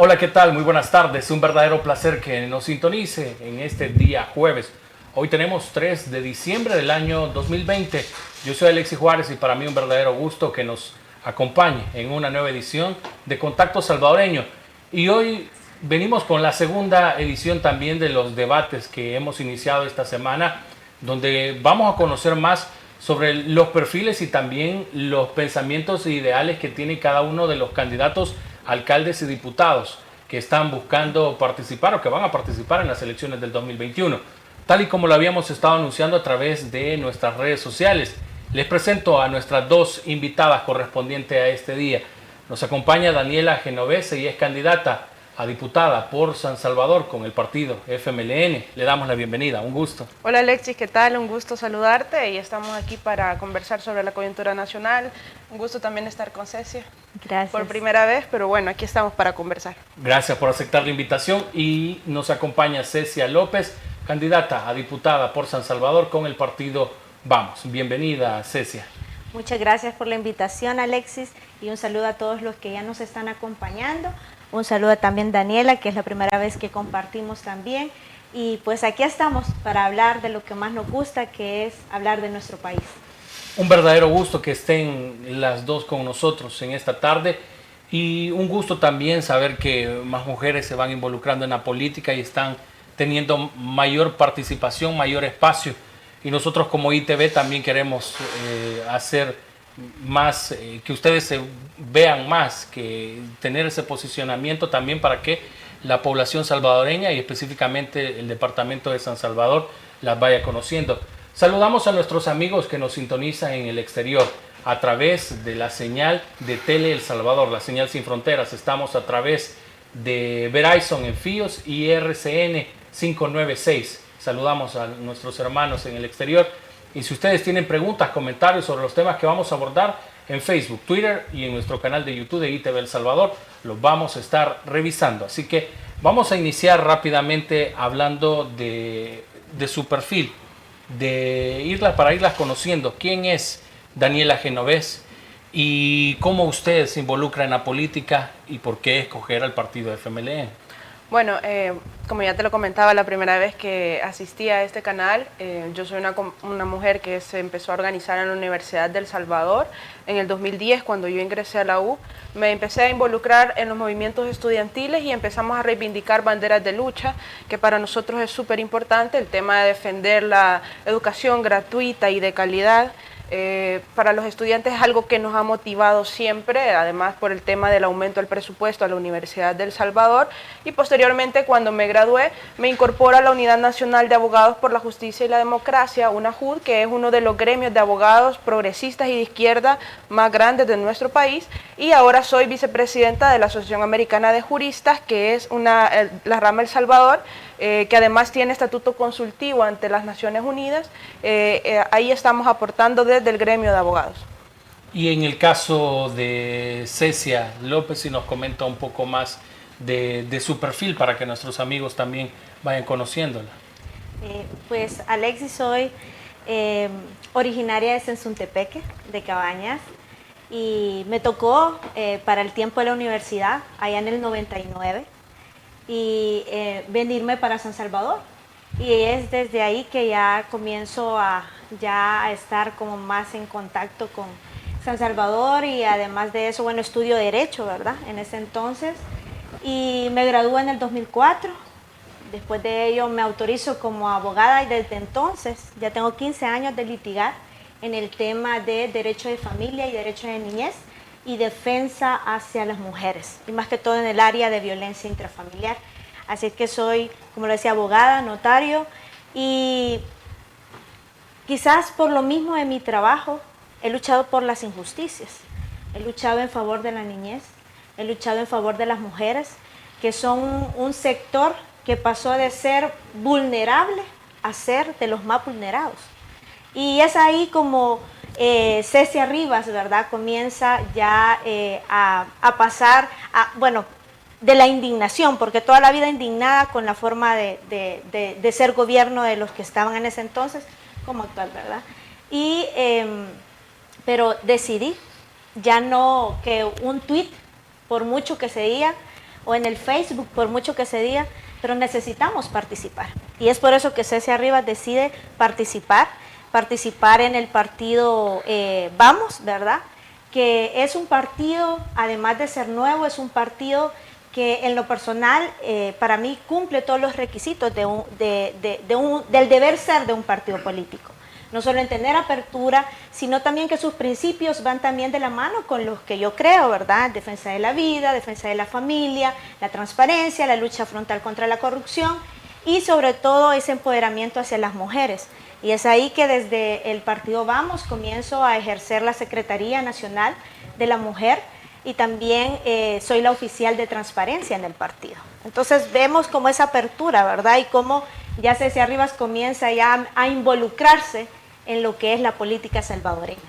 Hola, ¿qué tal? Muy buenas tardes. Un verdadero placer que nos sintonice en este día jueves. Hoy tenemos 3 de diciembre del año 2020. Yo soy Alexis Juárez y para mí un verdadero gusto que nos acompañe en una nueva edición de Contacto Salvadoreño. Y hoy venimos con la segunda edición también de los debates que hemos iniciado esta semana, donde vamos a conocer más sobre los perfiles y también los pensamientos e ideales que tiene cada uno de los candidatos alcaldes y diputados que están buscando participar o que van a participar en las elecciones del 2021. Tal y como lo habíamos estado anunciando a través de nuestras redes sociales, les presento a nuestras dos invitadas correspondientes a este día. Nos acompaña Daniela Genovese y es candidata a diputada por San Salvador con el partido FMLN. Le damos la bienvenida, un gusto. Hola Alexis, ¿qué tal? Un gusto saludarte y estamos aquí para conversar sobre la coyuntura nacional. Un gusto también estar con Cecia. Gracias. Por primera vez, pero bueno, aquí estamos para conversar. Gracias por aceptar la invitación y nos acompaña Cecia López, candidata a diputada por San Salvador con el partido Vamos. Bienvenida, Cecia. Muchas gracias por la invitación, Alexis, y un saludo a todos los que ya nos están acompañando. Un saludo también a Daniela, que es la primera vez que compartimos también. Y pues aquí estamos para hablar de lo que más nos gusta, que es hablar de nuestro país. Un verdadero gusto que estén las dos con nosotros en esta tarde y un gusto también saber que más mujeres se van involucrando en la política y están teniendo mayor participación, mayor espacio. Y nosotros como ITV también queremos hacer más, que ustedes se vean más, que tener ese posicionamiento también para que la población salvadoreña y específicamente el departamento de San Salvador las vaya conociendo. Saludamos a nuestros amigos que nos sintonizan en el exterior a través de la señal de Tele El Salvador, la señal sin fronteras. Estamos a través de Verizon en Fios y RCN 596. Saludamos a nuestros hermanos en el exterior. Y si ustedes tienen preguntas, comentarios sobre los temas que vamos a abordar en Facebook, Twitter y en nuestro canal de YouTube de ITV El Salvador, los vamos a estar revisando. Así que vamos a iniciar rápidamente hablando de su perfil, para irlas conociendo. ¿Quién es Daniela Genovese y cómo usted se involucra en la política y por qué escoger al partido FMLN? Bueno, como ya te lo comentaba la primera vez que asistí a este canal, yo soy una mujer que se empezó a organizar en la Universidad del Salvador. En el 2010, cuando yo ingresé a la U, me empecé a involucrar en los movimientos estudiantiles y empezamos a reivindicar banderas de lucha, que para nosotros es súper importante, el tema de defender la educación gratuita y de calidad. Para los estudiantes es algo que nos ha motivado siempre, además por el tema del aumento del presupuesto a la Universidad del Salvador, y posteriormente cuando me gradué me incorporo a la Unidad Nacional de Abogados por la Justicia y la Democracia, UNAJUD, que es uno de los gremios de abogados progresistas y de izquierda más grandes de nuestro país, y ahora soy vicepresidenta de la Asociación Americana de Juristas, que es la rama El Salvador, que además tiene estatuto consultivo ante las Naciones Unidas. Ahí estamos aportando desde el gremio de abogados. Y en el caso de Cecia López, si nos comenta un poco más de su perfil para que nuestros amigos también vayan conociéndola. Pues Alexis, soy originaria de Sensuntepeque, de Cabañas, y me tocó para el tiempo de la universidad, allá en el 99, y venirme para San Salvador. Y es desde ahí que ya comienzo a estar como más en contacto con San Salvador, y además de eso, bueno, estudio Derecho, ¿verdad? En ese entonces. Y me gradué en el 2004. Después de ello me autorizo como abogada y desde entonces ya tengo 15 años de litigar en el tema de derecho de familia y derecho de niñez y defensa hacia las mujeres, y más que todo en el área de violencia intrafamiliar. Así es que soy, como lo decía, abogada, notario, y quizás por lo mismo de mi trabajo he luchado por las injusticias, he luchado en favor de la niñez, he luchado en favor de las mujeres, que son un sector que pasó de ser vulnerable a ser de los más vulnerados. Y es ahí como Cecia Rivas, ¿verdad?, comienza ya a pasar bueno, de la indignación, porque toda la vida indignada con la forma de ser gobierno de los que estaban en ese entonces, como actual, ¿verdad? Y, pero decidí ya no que un tuit, por mucho que se diga, o en el Facebook, por mucho que se diga, pero necesitamos participar. Y es por eso que Ceci Arribas decide participar en el partido Vamos, ¿verdad? Que es un partido, además de ser nuevo, es un partido que en lo personal para mí cumple todos los requisitos del deber ser de un partido político. No solo en tener apertura, sino también que sus principios van también de la mano con los que yo creo, ¿verdad? Defensa de la vida, defensa de la familia, la transparencia, la lucha frontal contra la corrupción y sobre todo ese empoderamiento hacia las mujeres. Y es ahí que desde el partido Vamos comienzo a ejercer la Secretaría Nacional de la Mujer y también soy la oficial de transparencia en el partido. Entonces vemos como esa apertura, ¿verdad? Y cómo ya Ceci Arribas comienza ya a involucrarse en lo que es la política salvadoreña.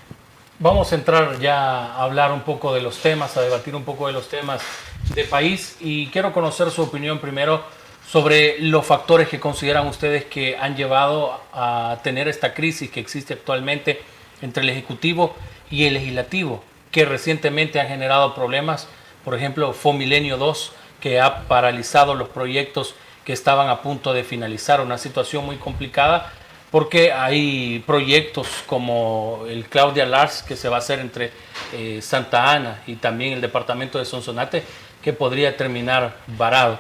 Vamos a entrar ya a hablar un poco de los temas, a debatir un poco de los temas de país y quiero conocer su opinión primero sobre los factores que consideran ustedes que han llevado a tener esta crisis que existe actualmente entre el Ejecutivo y el Legislativo, que recientemente han generado problemas, por ejemplo, Fomilenio 2, que ha paralizado los proyectos que estaban a punto de finalizar, una situación muy complicada porque hay proyectos como el Claudia Lars que se va a hacer entre Santa Ana y también el departamento de Sonsonate que podría terminar varado.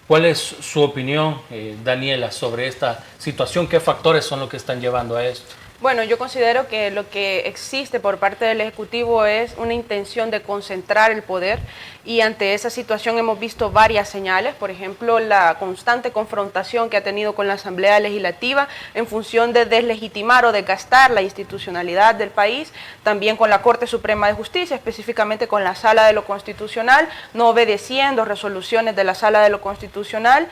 ¿Cuál es su opinión, Daniela, sobre esta situación? ¿Qué factores son los que están llevando a esto? Bueno, yo considero que lo que existe por parte del Ejecutivo es una intención de concentrar el poder y ante esa situación hemos visto varias señales, por ejemplo, la constante confrontación que ha tenido con la Asamblea Legislativa en función de deslegitimar o desgastar la institucionalidad del país, también con la Corte Suprema de Justicia, específicamente con la Sala de lo Constitucional, no obedeciendo resoluciones de la Sala de lo Constitucional.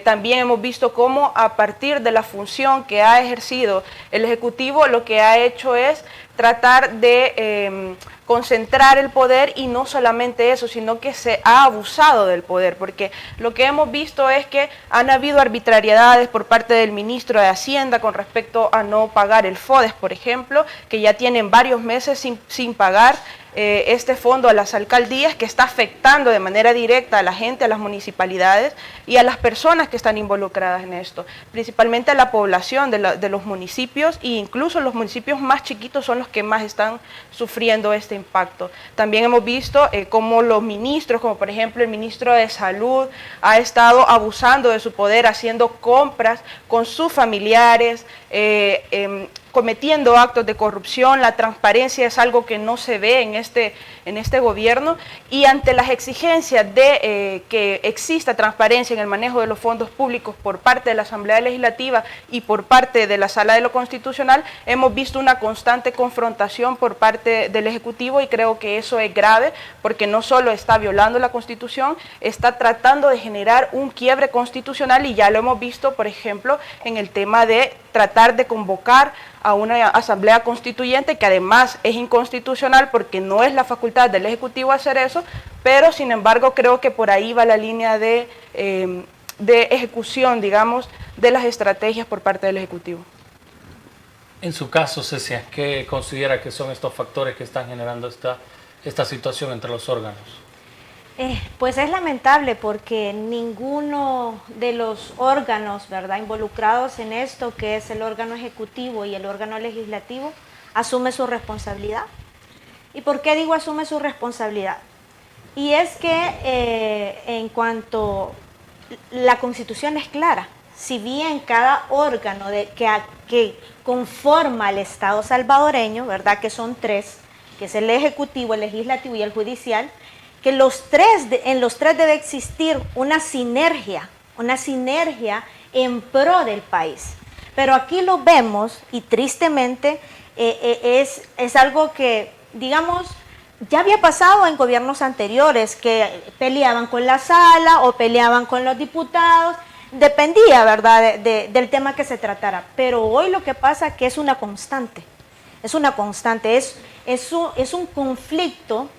También hemos visto cómo a partir de la función que ha ejercido el Ejecutivo, lo que ha hecho es tratar de concentrar el poder y no solamente eso, sino que se ha abusado del poder, porque lo que hemos visto es que han habido arbitrariedades por parte del ministro de Hacienda con respecto a no pagar el FODES, por ejemplo, que ya tienen varios meses sin pagar este fondo a las alcaldías, que está afectando de manera directa a la gente, a las municipalidades y a las personas que están involucradas en esto, principalmente a la población de los municipios e incluso los municipios más chiquitos son los que más están sufriendo este impacto. También hemos visto cómo los ministros, como por ejemplo el ministro de Salud, ha estado abusando de su poder, haciendo compras con sus familiares, cometiendo actos de corrupción. La transparencia es algo que no se ve en este gobierno y ante las exigencias de que exista transparencia en el manejo de los fondos públicos por parte de la Asamblea Legislativa y por parte de la Sala de lo Constitucional, hemos visto una constante confrontación por parte del Ejecutivo y creo que eso es grave porque no solo está violando la Constitución, está tratando de generar un quiebre constitucional y ya lo hemos visto, por ejemplo, en el tema de tratar de convocar a una asamblea constituyente que además es inconstitucional porque no es la facultad del Ejecutivo hacer eso, pero sin embargo creo que por ahí va la línea de ejecución, digamos, de las estrategias por parte del Ejecutivo. En su caso, Cecia, ¿qué considera que son estos factores que están generando esta situación entre los órganos? Pues es lamentable porque ninguno de los órganos, ¿verdad?, involucrados en esto, que es el órgano ejecutivo y el órgano legislativo, asume su responsabilidad. ¿Y por qué digo asume su responsabilidad? Y es que en cuanto la Constitución es clara, si bien cada órgano que conforma el Estado salvadoreño, ¿verdad?, que son tres, que es el ejecutivo, el legislativo y el judicial, que en los tres debe existir una sinergia en pro del país. Pero aquí lo vemos y tristemente es algo que, digamos, ya había pasado en gobiernos anteriores, que peleaban con la sala o peleaban con los diputados, dependía, ¿verdad?, del tema que se tratara. Pero hoy lo que pasa es que es una constante, es un conflicto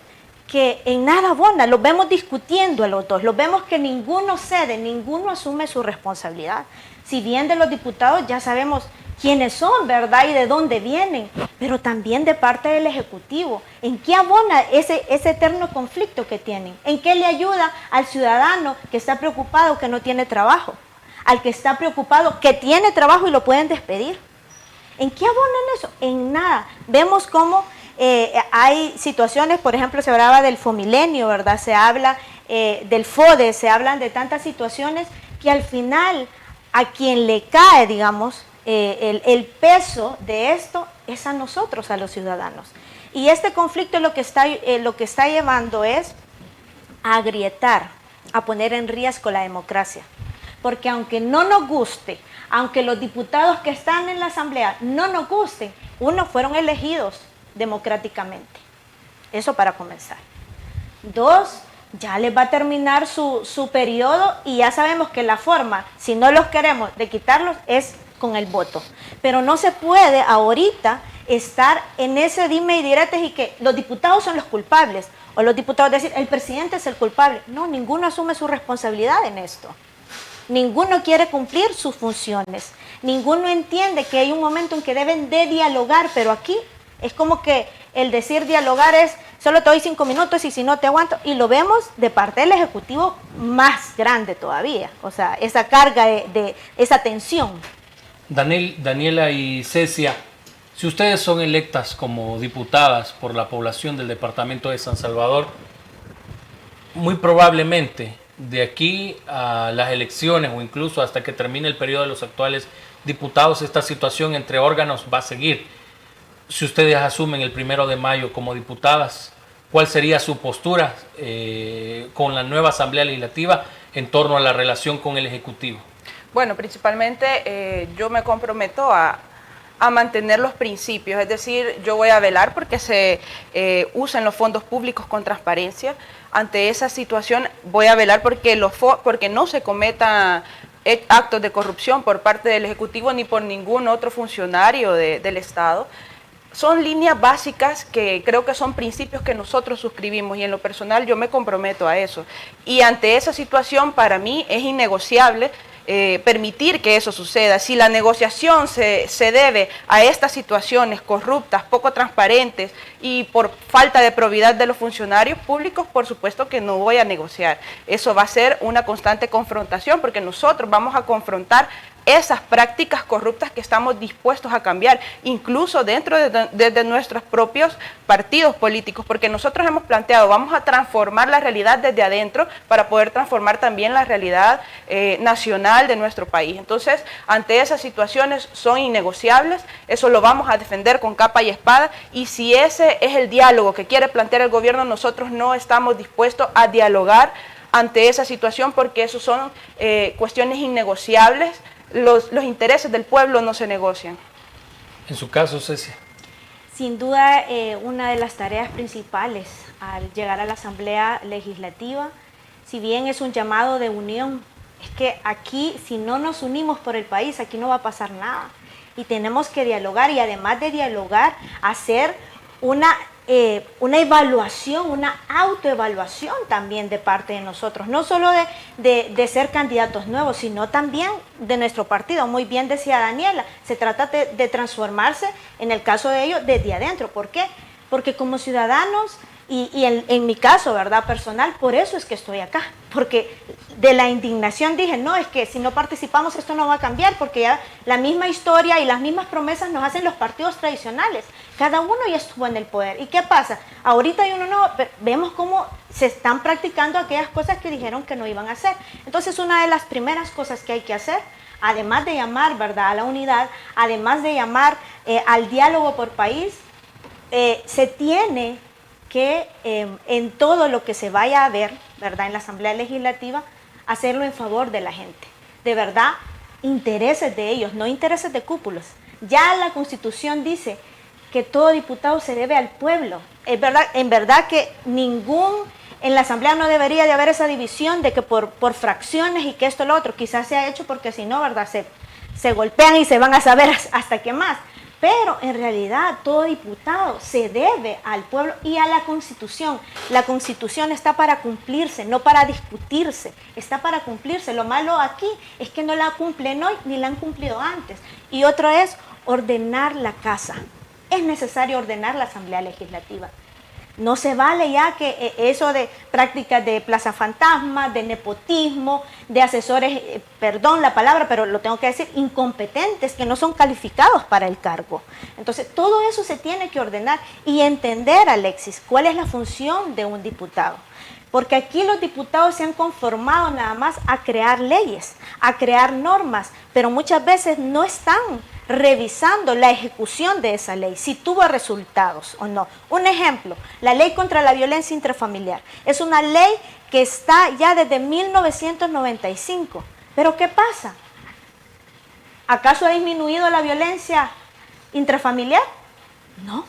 que en nada abona, los vemos discutiendo a los dos, los vemos que ninguno cede, ninguno asume su responsabilidad. Si bien de los diputados ya sabemos quiénes son, ¿verdad? Y de dónde vienen, pero también de parte del Ejecutivo. ¿En qué abona ese eterno conflicto que tienen? ¿En qué le ayuda al ciudadano que está preocupado que no tiene trabajo? Al que está preocupado que tiene trabajo y lo pueden despedir. ¿En qué abonan eso? En nada. Vemos cómo hay situaciones, por ejemplo, se hablaba del Fomilenio, ¿verdad? Se habla del FODE, se hablan de tantas situaciones que al final a quien le cae, digamos, el peso de esto es a nosotros, a los ciudadanos. Y este conflicto lo que está llevando es a agrietar, a poner en riesgo la democracia. Porque aunque no nos guste, aunque los diputados que están en la Asamblea no nos gusten, uno, fueron elegidos democráticamente. Eso para comenzar. Dos, ya les va a terminar su periodo y ya sabemos que la forma, si no los queremos, de quitarlos es con el voto. Pero no se puede ahorita estar en ese dime y diretes y que los diputados son los culpables, o los diputados decir, el presidente es el culpable. No, ninguno asume su responsabilidad en esto. Ninguno quiere cumplir sus funciones. Ninguno entiende que hay un momento en que deben de dialogar, pero aquí es como que el decir dialogar es, solo te doy 5 minutos y si no te aguanto. Y lo vemos de parte del Ejecutivo más grande todavía. O sea, esa carga de esa tensión. Daniela y Cecia, si ustedes son electas como diputadas por la población del departamento de San Salvador, muy probablemente de aquí a las elecciones o incluso hasta que termine el periodo de los actuales diputados, esta situación entre órganos va a seguir. Si ustedes asumen el 1 de mayo como diputadas, ¿cuál sería su postura con la nueva Asamblea Legislativa en torno a la relación con el Ejecutivo? Bueno, principalmente yo me comprometo a mantener los principios, es decir, yo voy a velar porque se usen los fondos públicos con transparencia. Ante esa situación voy a velar porque no se cometan actos de corrupción por parte del Ejecutivo ni por ningún otro funcionario del Estado. Son líneas básicas que creo que son principios que nosotros suscribimos y en lo personal yo me comprometo a eso. Y ante esa situación para mí es innegociable permitir que eso suceda. Si la negociación se debe a estas situaciones corruptas, poco transparentes y por falta de probidad de los funcionarios públicos, por supuesto que no voy a negociar. Eso va a ser una constante confrontación porque nosotros vamos a confrontar esas prácticas corruptas que estamos dispuestos a cambiar, incluso dentro de nuestros propios partidos políticos, porque nosotros hemos planteado, vamos a transformar la realidad desde adentro para poder transformar también la realidad nacional de nuestro país. Entonces, ante esas situaciones son innegociables, eso lo vamos a defender con capa y espada, y si ese es el diálogo que quiere plantear el gobierno, nosotros no estamos dispuestos a dialogar ante esa situación porque eso son cuestiones innegociables. Los intereses del pueblo no se negocian. En su caso, Cecia. Sin duda, una de las tareas principales al llegar a la Asamblea Legislativa, si bien es un llamado de unión, es que aquí, si no nos unimos por el país, aquí no va a pasar nada. Y tenemos que dialogar y además de dialogar, hacer una evaluación, una autoevaluación también de parte de nosotros, no solo de ser candidatos nuevos, sino también de nuestro partido. Muy bien decía Daniela, se trata de transformarse, en el caso de ellos, desde adentro. ¿Por qué? Porque como ciudadanos, y en mi caso, ¿verdad?, personal, por eso es que estoy acá, porque de la indignación dije, no, es que si no participamos esto no va a cambiar, porque ya la misma historia y las mismas promesas nos hacen los partidos tradicionales, cada uno ya estuvo en el poder. ¿Y qué pasa? Ahorita hay uno nuevo, vemos cómo se están practicando aquellas cosas que dijeron que no iban a hacer. Entonces, una de las primeras cosas que hay que hacer, además de llamar, ¿verdad?, a la unidad, además de llamar al diálogo por país, se tiene que en todo lo que se vaya a ver, ¿verdad?, en la Asamblea Legislativa, hacerlo en favor de la gente. De verdad, intereses de ellos, no intereses de cúpulos. Ya la Constitución dice que todo diputado se debe al pueblo. Es verdad, en verdad que en la Asamblea no debería de haber esa división de que por fracciones y que esto lo otro, quizás se ha hecho porque si no, ¿verdad?, se golpean y se van a saber hasta qué más. Pero en realidad todo diputado se debe al pueblo y a la Constitución. La Constitución está para cumplirse, no para discutirse, está para cumplirse. Lo malo aquí es que no la cumplen hoy ni la han cumplido antes. Y otro es, ordenar la casa. Es necesario ordenar la Asamblea Legislativa. No se vale ya que eso de prácticas de plaza fantasma, de nepotismo, de asesores, perdón la palabra, pero lo tengo que decir, incompetentes, que no son calificados para el cargo. Entonces, todo eso se tiene que ordenar y entender, Alexis, cuál es la función de un diputado. Porque aquí los diputados se han conformado nada más a crear leyes, a crear normas, pero muchas veces no están revisando la ejecución de esa ley, si tuvo resultados o no. Un ejemplo, la ley contra la violencia intrafamiliar. Es una ley que está ya desde 1995. ¿Pero qué pasa? ¿Acaso ha disminuido la violencia intrafamiliar? No.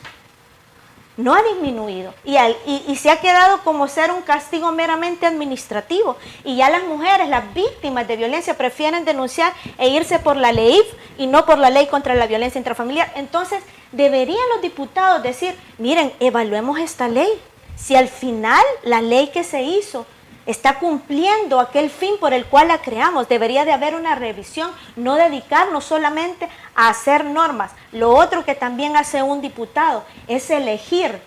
No ha disminuido y se ha quedado como ser un castigo meramente administrativo, y ya las mujeres, las víctimas de violencia, prefieren denunciar e irse por la LEIF y no por la ley contra la violencia intrafamiliar. Entonces deberían los diputados decir, miren, evaluemos esta ley, si al final la ley que se hizo está cumpliendo aquel fin por el cual la creamos. Debería de haber una revisión, no dedicarnos solamente a hacer normas. Lo otro que también hace un diputado es elegir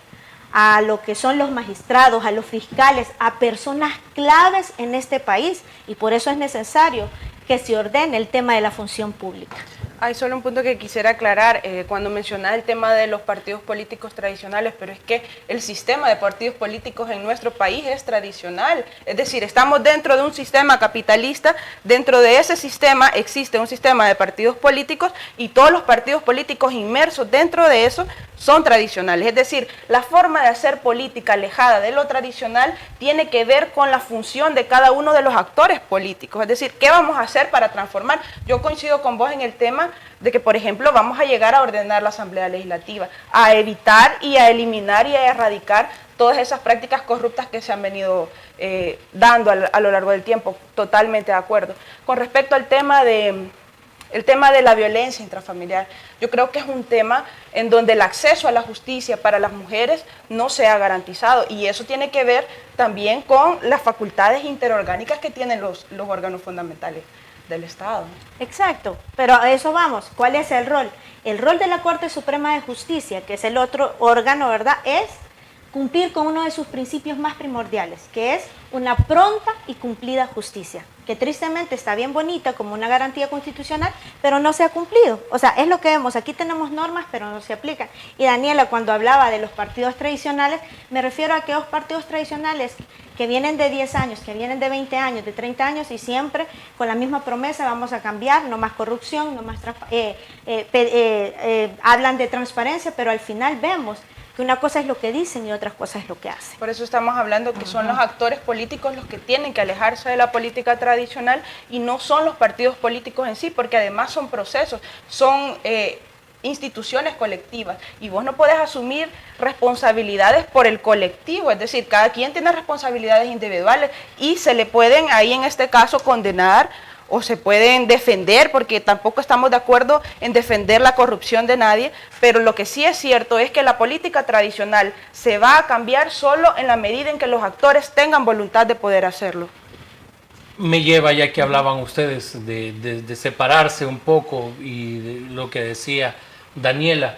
a lo que son los magistrados, a los fiscales, a personas claves en este país, y por eso es necesario que se ordene el tema de la función pública. Hay solo un punto que quisiera aclarar cuando mencionaba el tema de los partidos políticos tradicionales, pero es que el sistema de partidos políticos en nuestro país es tradicional. Es decir, estamos dentro de un sistema capitalista, dentro de ese sistema existe un sistema de partidos políticos y todos los partidos políticos inmersos dentro de eso son tradicionales. Es decir, la forma de hacer política alejada de lo tradicional tiene que ver con la función de cada uno de los actores políticos. Es decir, ¿qué vamos a hacer para transformar? Yo coincido con vos en el tema de que, por ejemplo, vamos a llegar a ordenar la Asamblea Legislativa, a evitar y a eliminar y a erradicar todas esas prácticas corruptas que se han venido dando a lo largo del tiempo. Totalmente de acuerdo. Con respecto al tema de la violencia intrafamiliar, yo creo que es un tema en donde el acceso a la justicia para las mujeres no se ha garantizado, y eso tiene que ver también con las facultades interorgánicas que tienen los órganos fundamentales del Estado. Exacto, pero a eso vamos. ¿Cuál es el rol? El rol de la Corte Suprema de Justicia, que es el otro órgano, ¿verdad?, es cumplir con uno de sus principios más primordiales, que es una pronta y cumplida justicia, que tristemente está bien bonita como una garantía constitucional, pero no se ha cumplido. O sea, es lo que vemos, aquí tenemos normas, pero no se aplican. Y Daniela, cuando hablaba de los partidos tradicionales, me refiero a aquellos partidos tradicionales que vienen de 10 años, que vienen de 20 años, de 30 años, y siempre con la misma promesa: vamos a cambiar, no más corrupción, no más hablan de transparencia, pero al final vemos que una cosa es lo que dicen y otra cosa es lo que hacen. Por eso estamos hablando que son los actores políticos los que tienen que alejarse de la política tradicional y no son los partidos políticos en sí, porque además son procesos, son instituciones colectivas, y vos no podés asumir responsabilidades por el colectivo. Es decir, cada quien tiene responsabilidades individuales y se le pueden ahí en este caso condenar o se pueden defender, porque tampoco estamos de acuerdo en defender la corrupción de nadie, pero lo que sí es cierto es que la política tradicional se va a cambiar solo en la medida en que los actores tengan voluntad de poder hacerlo. Me lleva, ya que hablaban ustedes de separarse un poco y de lo que decía Daniela,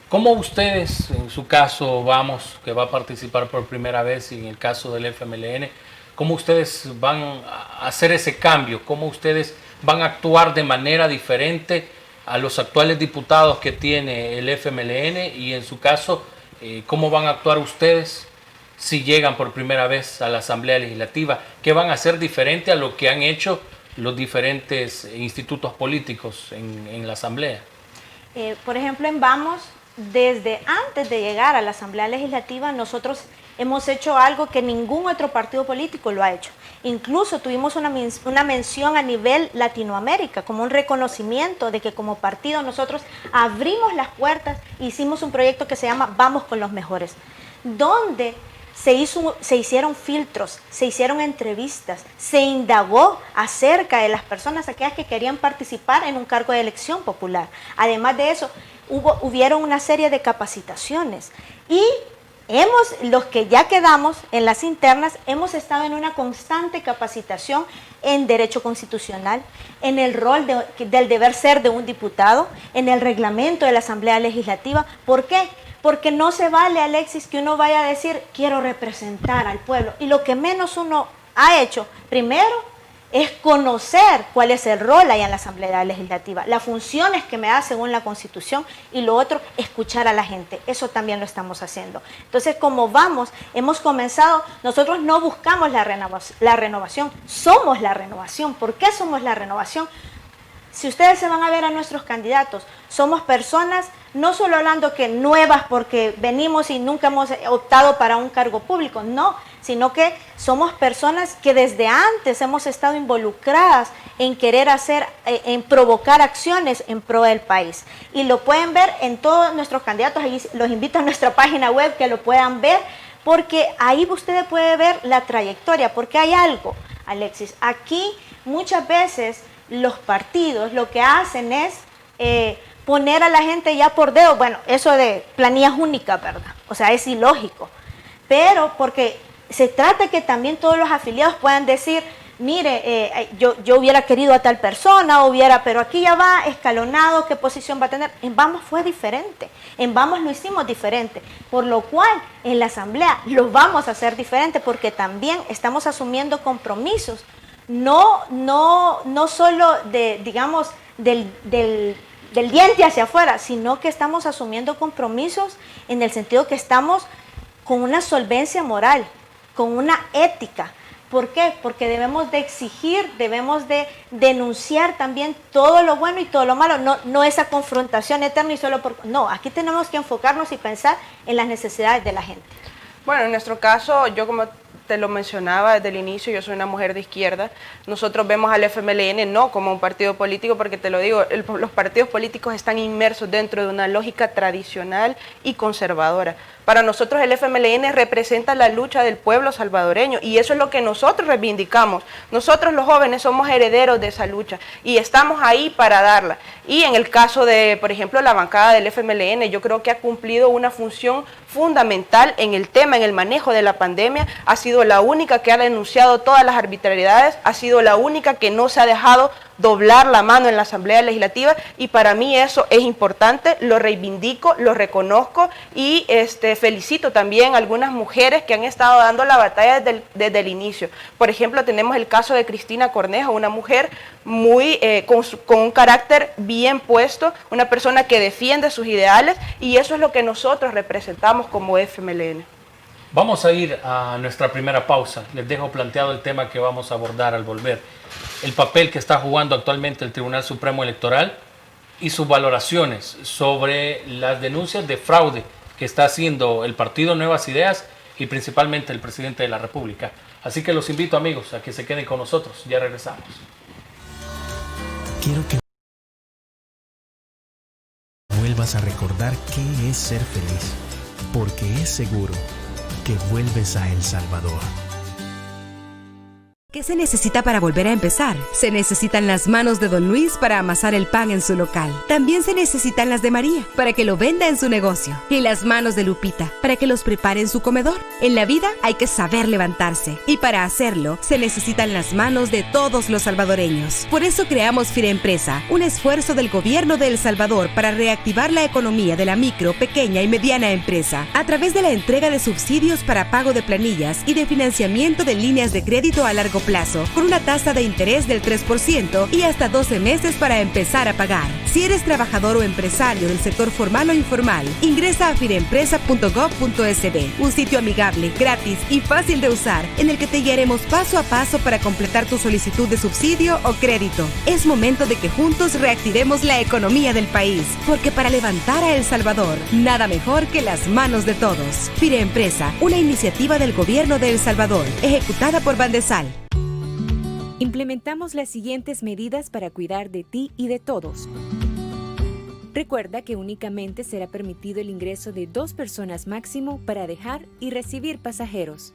¿cómo ustedes, en su caso, Vamos, que va a participar por primera vez, y en el caso del FMLN, cómo ustedes van a hacer ese cambio? ¿Cómo ustedes van a actuar de manera diferente a los actuales diputados que tiene el FMLN? Y en su caso, ¿cómo van a actuar ustedes si llegan por primera vez a la Asamblea Legislativa? ¿Qué van a hacer diferente a lo que han hecho los diferentes institutos políticos en la Asamblea? Por ejemplo, en Vamos, desde antes de llegar a la Asamblea Legislativa, nosotros hemos hecho algo que ningún otro partido político lo ha hecho. Incluso tuvimos una mención a nivel Latinoamérica, como un reconocimiento de que como partido nosotros abrimos las puertas, hicimos un proyecto que se llama Vamos con los Mejores, donde se hicieron filtros, se hicieron entrevistas, se indagó acerca de las personas aquellas que querían participar en un cargo de elección popular. Además de eso, hubieron una serie de capacitaciones y los que ya quedamos en las internas, hemos estado en una constante capacitación en derecho constitucional, en el rol del deber ser de un diputado, en el reglamento de la Asamblea Legislativa. ¿Por qué? Porque no se vale, Alexis, que uno vaya a decir, quiero representar al pueblo. Y lo que menos uno ha hecho, primero, es conocer cuál es el rol ahí en la Asamblea Legislativa, las funciones que me da según la Constitución, y lo otro, escuchar a la gente. Eso también lo estamos haciendo. Entonces, como vamos, hemos comenzado, nosotros no buscamos la renovación, somos la renovación. ¿Por qué somos la renovación? Si ustedes se van a ver a nuestros candidatos, somos personas, no solo hablando que nuevas porque venimos y nunca hemos optado para un cargo público, no, sino que somos personas que desde antes hemos estado involucradas en querer hacer, en provocar acciones en pro del país. Y lo pueden ver en todos nuestros candidatos, ahí los invito a nuestra página web que lo puedan ver, porque ahí ustedes pueden ver la trayectoria, porque hay algo, Alexis, aquí muchas veces los partidos lo que hacen es poner a la gente ya por dedo, bueno, eso de planillas únicas, ¿verdad? O sea, es ilógico, pero porque se trata que también todos los afiliados puedan decir, mire, yo hubiera querido a tal persona, pero aquí ya va escalonado, ¿qué posición va a tener? En Vamos fue diferente, en Vamos lo hicimos diferente, por lo cual en la Asamblea lo vamos a hacer diferente, porque también estamos asumiendo compromisos, no solo digamos, del diente hacia afuera, sino que estamos asumiendo compromisos en el sentido que estamos con una solvencia moral, con una ética. ¿Por qué? Porque debemos de exigir, debemos de denunciar también todo lo bueno y todo lo malo, no esa confrontación eterna y solo por... No, aquí tenemos que enfocarnos y pensar en las necesidades de la gente. Bueno, en nuestro caso, yo como te lo mencionaba desde el inicio, yo soy una mujer de izquierda. Nosotros vemos al FMLN no como un partido político, porque te lo digo, los partidos políticos están inmersos dentro de una lógica tradicional y conservadora. Para nosotros el FMLN representa la lucha del pueblo salvadoreño y eso es lo que nosotros reivindicamos. Nosotros los jóvenes somos herederos de esa lucha y estamos ahí para darla. Y en el caso de, por ejemplo, la bancada del FMLN, yo creo que ha cumplido una función fundamental en el tema, en el manejo de la pandemia. Ha sido la única que ha denunciado todas las arbitrariedades, ha sido la única que no se ha dejado doblar la mano en la Asamblea Legislativa y para mí eso es importante, lo reivindico, lo reconozco y felicito también a algunas mujeres que han estado dando la batalla desde el inicio. Por ejemplo, tenemos el caso de Cristina Cornejo, una mujer muy con un carácter bien puesto, una persona que defiende sus ideales y eso es lo que nosotros representamos como FMLN. Vamos a ir a nuestra primera pausa. Les dejo planteado el tema que vamos a abordar al volver. El papel que está jugando actualmente el Tribunal Supremo Electoral y sus valoraciones sobre las denuncias de fraude que está haciendo el partido Nuevas Ideas y principalmente el presidente de la República. Así que los invito, amigos, a que se queden con nosotros. Ya regresamos. Quiero que vuelvas a recordar qué es ser feliz, porque es seguro que vuelves a El Salvador. ¿Qué se necesita para volver a empezar? Se necesitan las manos de Don Luis para amasar el pan en su local. También se necesitan las de María para que lo venda en su negocio. Y las manos de Lupita para que los prepare en su comedor. En la vida hay que saber levantarse. Y para hacerlo, se necesitan las manos de todos los salvadoreños. Por eso creamos Firempresa, un esfuerzo del gobierno de El Salvador para reactivar la economía de la micro, pequeña y mediana empresa a través de la entrega de subsidios para pago de planillas y de financiamiento de líneas de crédito a largo plazo, con una tasa de interés del 3% y hasta 12 meses para empezar a pagar. Si eres trabajador o empresario del sector formal o informal, ingresa a firempresa.gov.sb, un sitio amigable, gratis y fácil de usar, en el que te guiaremos paso a paso para completar tu solicitud de subsidio o crédito. Es momento de que juntos reactivemos la economía del país, porque para levantar a El Salvador, nada mejor que las manos de todos. Firempresa, una iniciativa del gobierno de El Salvador, ejecutada por Bandesal. Implementamos las siguientes medidas para cuidar de ti y de todos. Recuerda que únicamente será permitido el ingreso de 2 personas máximo para dejar y recibir pasajeros.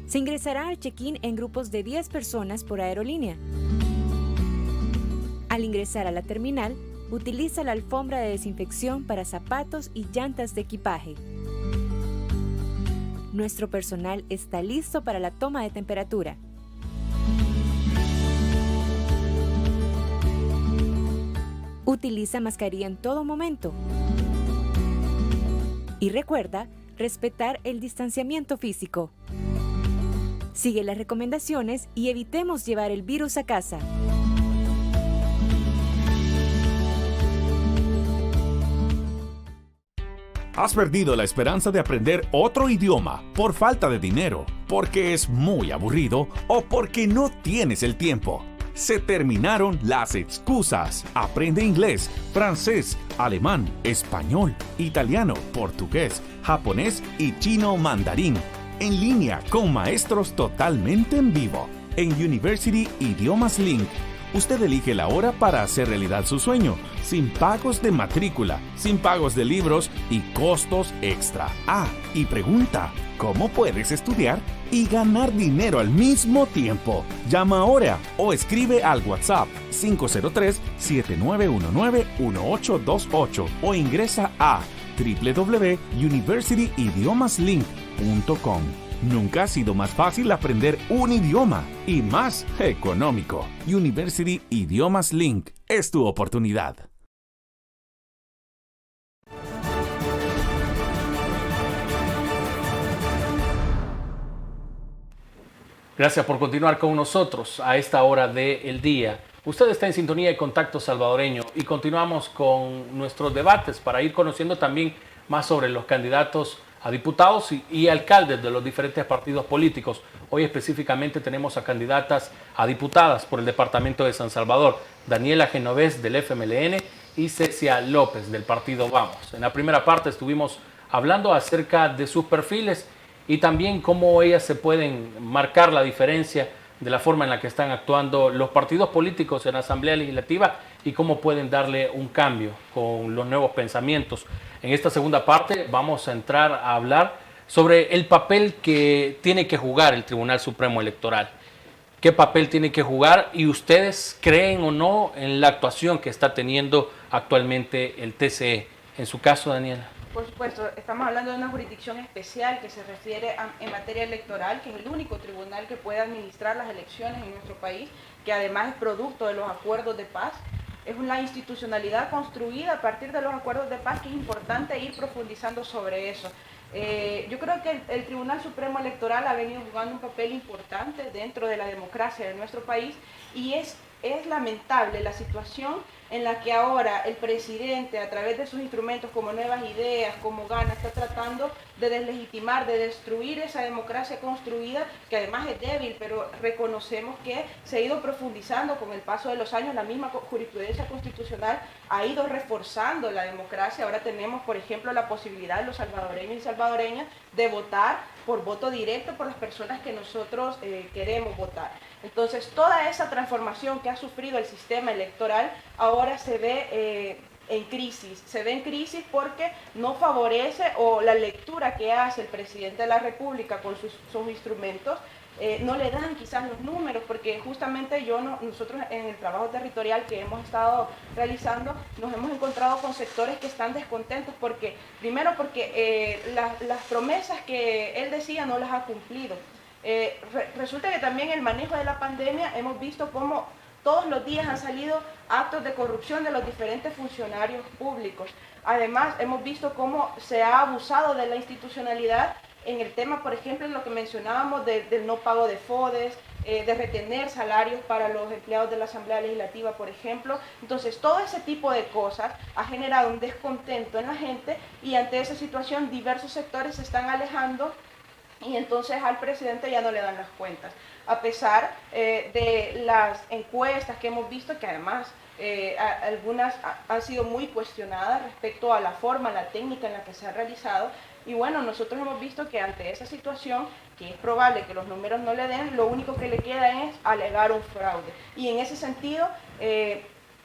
Se ingresará al check-in en grupos de 10 personas por aerolínea. Al ingresar a la terminal, Utiliza la alfombra de desinfección para zapatos y llantas de equipaje. Nuestro personal está listo para la toma de temperatura. Utiliza mascarilla en todo momento. Y recuerda respetar el distanciamiento físico. Sigue las recomendaciones y evitemos llevar el virus a casa. ¿Has perdido la esperanza de aprender otro idioma por falta de dinero, porque es muy aburrido o porque no tienes el tiempo? Se terminaron las excusas. Aprende inglés, francés, alemán, español, italiano, portugués, japonés y chino mandarín. En línea con maestros totalmente en vivo. En University Idiomas Link, usted elige la hora para hacer realidad su sueño, sin pagos de matrícula, sin pagos de libros y costos extra. Ah, y pregunta, ¿cómo puedes estudiar y ganar dinero al mismo tiempo? Llama ahora o escribe al WhatsApp 503-7919-1828 o ingresa a www.universityidiomaslink.com. Nunca ha sido más fácil aprender un idioma y más económico. University Idiomas Link es tu oportunidad. Gracias por continuar con nosotros a esta hora del día. Usted está en sintonía de Contacto Salvadoreño y continuamos con nuestros debates para ir conociendo también más sobre los candidatos a diputados y alcaldes de los diferentes partidos políticos. Hoy específicamente tenemos a candidatas a diputadas por el departamento de San Salvador, Daniela Genovés del FMLN y Cecia López del partido Vamos. En la primera parte estuvimos hablando acerca de sus perfiles y también cómo ellas se pueden marcar la diferencia de la forma en la que están actuando los partidos políticos en la Asamblea Legislativa y cómo pueden darle un cambio con los nuevos pensamientos. En esta segunda parte vamos a entrar a hablar sobre el papel que tiene que jugar el Tribunal Supremo Electoral. ¿Qué papel tiene que jugar? Y ustedes creen o no en la actuación que está teniendo actualmente el TCE. En su caso, Daniela. Por supuesto, estamos hablando de una jurisdicción especial que se refiere en materia electoral, que es el único tribunal que puede administrar las elecciones en nuestro país, que además es producto de los acuerdos de paz. Es una institucionalidad construida a partir de los acuerdos de paz que es importante ir profundizando sobre eso. Yo creo que el Tribunal Supremo Electoral ha venido jugando un papel importante dentro de la democracia de nuestro país y es lamentable la situación en la que ahora el presidente, a través de sus instrumentos como Nuevas Ideas, como Gana, está tratando de deslegitimar, de destruir esa democracia construida, que además es débil, pero reconocemos que se ha ido profundizando con el paso de los años. La misma jurisprudencia constitucional ha ido reforzando la democracia. Ahora tenemos, por ejemplo, la posibilidad de los salvadoreños y salvadoreñas de votar por voto directo por las personas que nosotros queremos votar. Entonces, toda esa transformación que ha sufrido el sistema electoral ahora se ve en crisis. Se ve en crisis porque no favorece, o la lectura que hace el presidente de la República con sus instrumentos, no le dan quizás los números, porque justamente nosotros en el trabajo territorial que hemos estado realizando, nos hemos encontrado con sectores que están descontentos porque las promesas que él decía no las ha cumplido. Resulta que también el manejo de la pandemia hemos visto cómo todos los días han salido actos de corrupción de los diferentes funcionarios públicos. Además, hemos visto cómo se ha abusado de la institucionalidad en el tema, por ejemplo, en lo que mencionábamos del no pago de FODES, de retener salarios para los empleados de la Asamblea Legislativa, por ejemplo. Entonces, todo ese tipo de cosas ha generado un descontento en la gente y ante esa situación diversos sectores se están alejando y entonces al presidente ya no le dan las cuentas. A pesar de las encuestas que hemos visto, que además algunas han sido muy cuestionadas respecto a la forma, la técnica en la que se ha realizado. Y bueno, nosotros hemos visto que ante esa situación, que es probable que los números no le den, lo único que le queda es alegar un fraude. Y en ese sentido,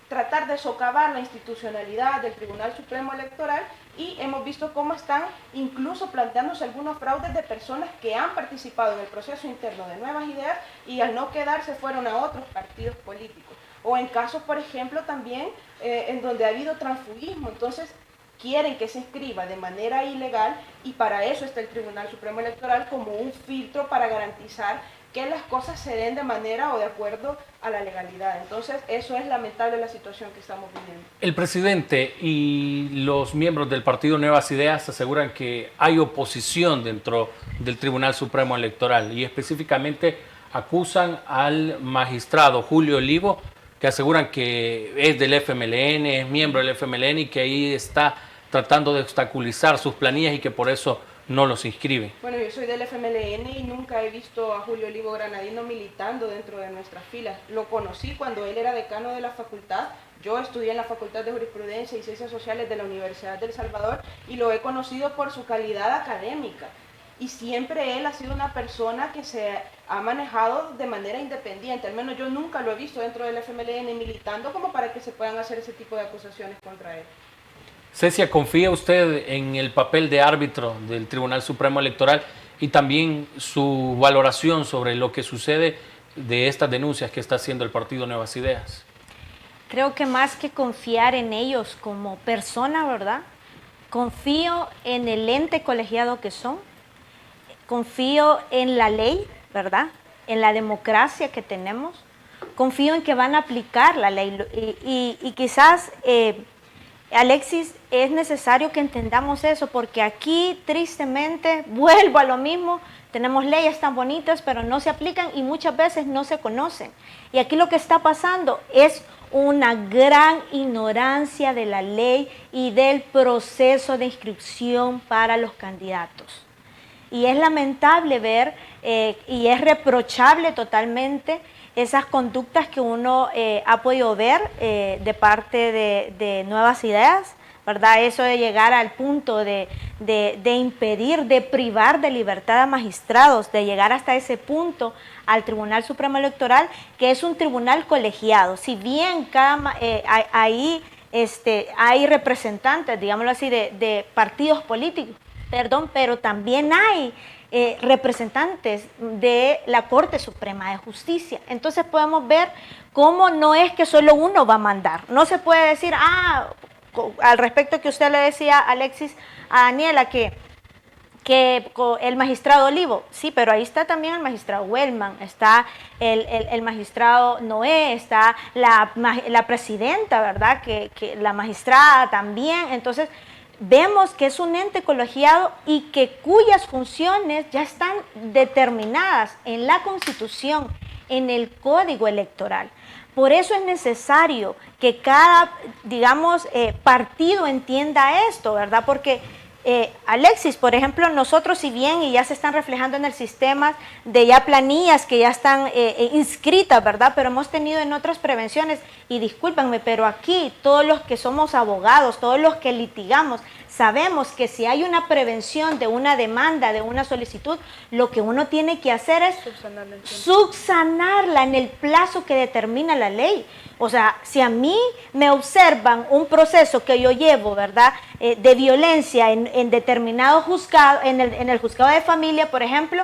tratar de socavar la institucionalidad del Tribunal Supremo Electoral, y hemos visto cómo están incluso planteándose algunos fraudes de personas que han participado en el proceso interno de Nuevas Ideas y al no quedarse fueron a otros partidos políticos. o en casos, por ejemplo, también en donde ha habido transfugismo. Entonces, quieren que se inscriba de manera ilegal y para eso está el Tribunal Supremo Electoral como un filtro para garantizar que las cosas se den de manera o de acuerdo a la legalidad. Entonces, eso es lamentable la situación que estamos viviendo. El presidente y los miembros del partido Nuevas Ideas aseguran que hay oposición dentro del Tribunal Supremo Electoral y específicamente acusan al magistrado Julio Olivo, que aseguran que es del FMLN, es miembro del FMLN y que ahí está tratando de obstaculizar sus planillas y que por eso no los inscribe. Bueno, yo soy del FMLN y nunca he visto a Julio Olivo Granadino militando dentro de nuestras filas. Lo conocí cuando él era decano de la facultad. Yo estudié en la Facultad de Jurisprudencia y Ciencias Sociales de la Universidad del Salvador y lo he conocido por su calidad académica. Y siempre él ha sido una persona que se ha manejado de manera independiente. Al menos yo nunca lo he visto dentro del FMLN militando como para que se puedan hacer ese tipo de acusaciones contra él. Cecia, ¿confía usted en el papel de árbitro del Tribunal Supremo Electoral y también su valoración sobre lo que sucede de estas denuncias que está haciendo el partido Nuevas Ideas? Creo que más que confiar en ellos como persona, ¿verdad? Confío en el ente colegiado que son, confío en la ley, ¿verdad? En la democracia que tenemos, confío en que van a aplicar la ley y quizás... Alexis, es necesario que entendamos eso, porque aquí tristemente, vuelvo a lo mismo, tenemos leyes tan bonitas, pero no se aplican y muchas veces no se conocen. Y aquí lo que está pasando es una gran ignorancia de la ley y del proceso de inscripción para los candidatos. Y es lamentable ver y es reprochable totalmente esas conductas que uno ha podido ver de parte de Nuevas Ideas, ¿verdad? Eso de llegar al punto de impedir, de privar de libertad a magistrados, de llegar hasta ese punto al Tribunal Supremo Electoral, que es un tribunal colegiado. Si bien ahí hay representantes, digámoslo así, de partidos políticos, pero también hay representantes de la Corte Suprema de Justicia. Entonces podemos ver cómo no es que solo uno va a mandar. No se puede decir, al respecto que usted le decía, Alexis, a Daniela, que el magistrado Olivo, sí, pero ahí está también el magistrado Wellman, está el magistrado Noé, está la presidenta, ¿verdad? Que la magistrada también. Entonces, vemos que es un ente colegiado y que cuyas funciones ya están determinadas en la Constitución, en el Código Electoral. Por eso es necesario que cada, digamos, partido entienda esto, ¿verdad? Porque, Alexis, por ejemplo, nosotros si bien y ya se están reflejando en el sistema de ya planillas que ya están inscritas, ¿verdad? Pero hemos tenido en otras prevenciones, y discúlpenme, pero aquí todos los que somos abogados, todos los que litigamos, sabemos que si hay una prevención de una demanda, de una solicitud, lo que uno tiene que hacer es subsanarla en el plazo que determina la ley. O sea, si a mí me observan un proceso que yo llevo, ¿verdad?, de violencia en determinado juzgado, en el juzgado de familia, por ejemplo,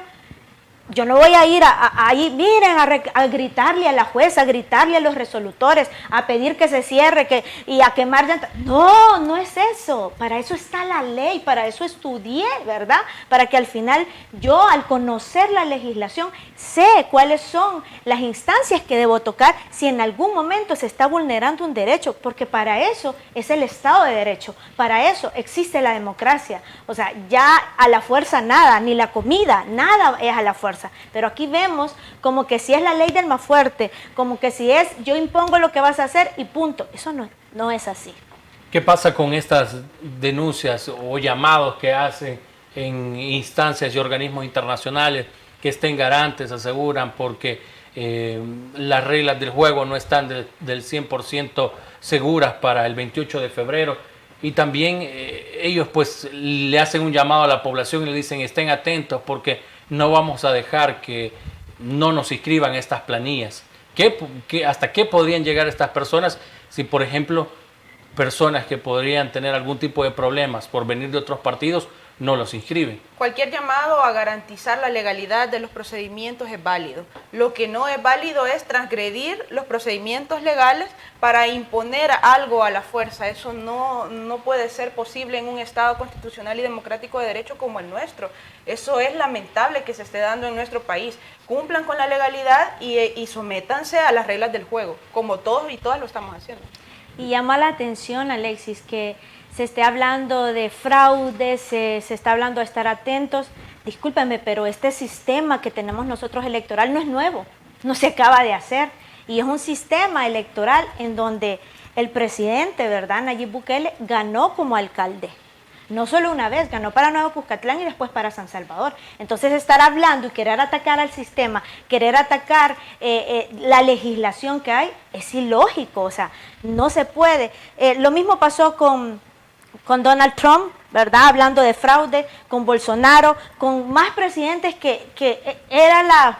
yo no voy a ir ahí, miren, a gritarle a la jueza, a gritarle a los resolutores, a pedir que se cierre y a quemar llantas. No, no es eso. Para eso está la ley, para eso estudié, ¿verdad? Para que al final yo, al conocer la legislación, sé cuáles son las instancias que debo tocar si en algún momento se está vulnerando un derecho, porque para eso es el Estado de Derecho, para eso existe la democracia. O sea, ya a la fuerza nada, ni la comida, nada es a la fuerza. Pero aquí vemos como que si es la ley del más fuerte, como que si es yo impongo lo que vas a hacer y punto. Eso no es así. ¿Qué pasa con estas denuncias o llamados que hacen en instancias y organismos internacionales que estén garantes, aseguran, porque las reglas del juego no están del 100% seguras para el 28 de febrero? Y también ellos pues le hacen un llamado a la población y le dicen estén atentos porque no vamos a dejar que no nos inscriban estas planillas. ¿Hasta qué podrían llegar estas personas si, por ejemplo, personas que podrían tener algún tipo de problemas por venir de otros partidos no los inscriben. Cualquier llamado a garantizar la legalidad de los procedimientos es válido. Lo que no es válido es transgredir los procedimientos legales para imponer algo a la fuerza. Eso no puede ser posible en un Estado constitucional y democrático de derecho como el nuestro. Eso es lamentable que se esté dando en nuestro país. Cumplan con la legalidad y sométanse a las reglas del juego, como todos y todas lo estamos haciendo. Y llama la atención, Alexis, que se esté hablando de fraude, se está hablando de estar atentos. Discúlpenme, pero este sistema que tenemos nosotros electoral no es nuevo, no se acaba de hacer. Y es un sistema electoral en donde el presidente, ¿verdad?, Nayib Bukele, ganó como alcalde. No solo una vez, ganó para Nuevo Cuscatlán y después para San Salvador. Entonces estar hablando y querer atacar al sistema, querer atacar la legislación que hay, es ilógico, o sea, no se puede. Lo mismo pasó con Donald Trump, ¿verdad?, hablando de fraude, con Bolsonaro, con más presidentes que era la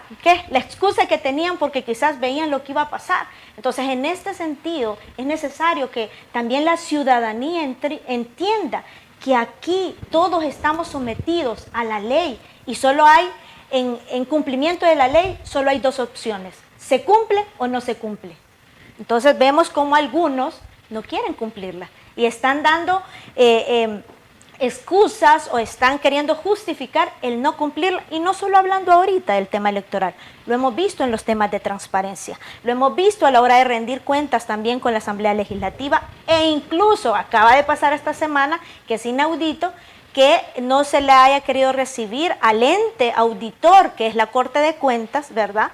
excusa que tenían porque quizás veían lo que iba a pasar. Entonces, en este sentido, es necesario que también la ciudadanía entienda que aquí todos estamos sometidos a la ley y solo hay, en cumplimiento de la ley, solo hay dos opciones: se cumple o no se cumple. Entonces vemos como algunos no quieren cumplirla y están dando excusas o están queriendo justificar el no cumplirla, y no solo hablando ahorita del tema electoral, lo hemos visto en los temas de transparencia, lo hemos visto a la hora de rendir cuentas también con la Asamblea Legislativa, e incluso acaba de pasar esta semana, que es inaudito, que no se le haya querido recibir al ente auditor, que es la Corte de Cuentas, ¿verdad?,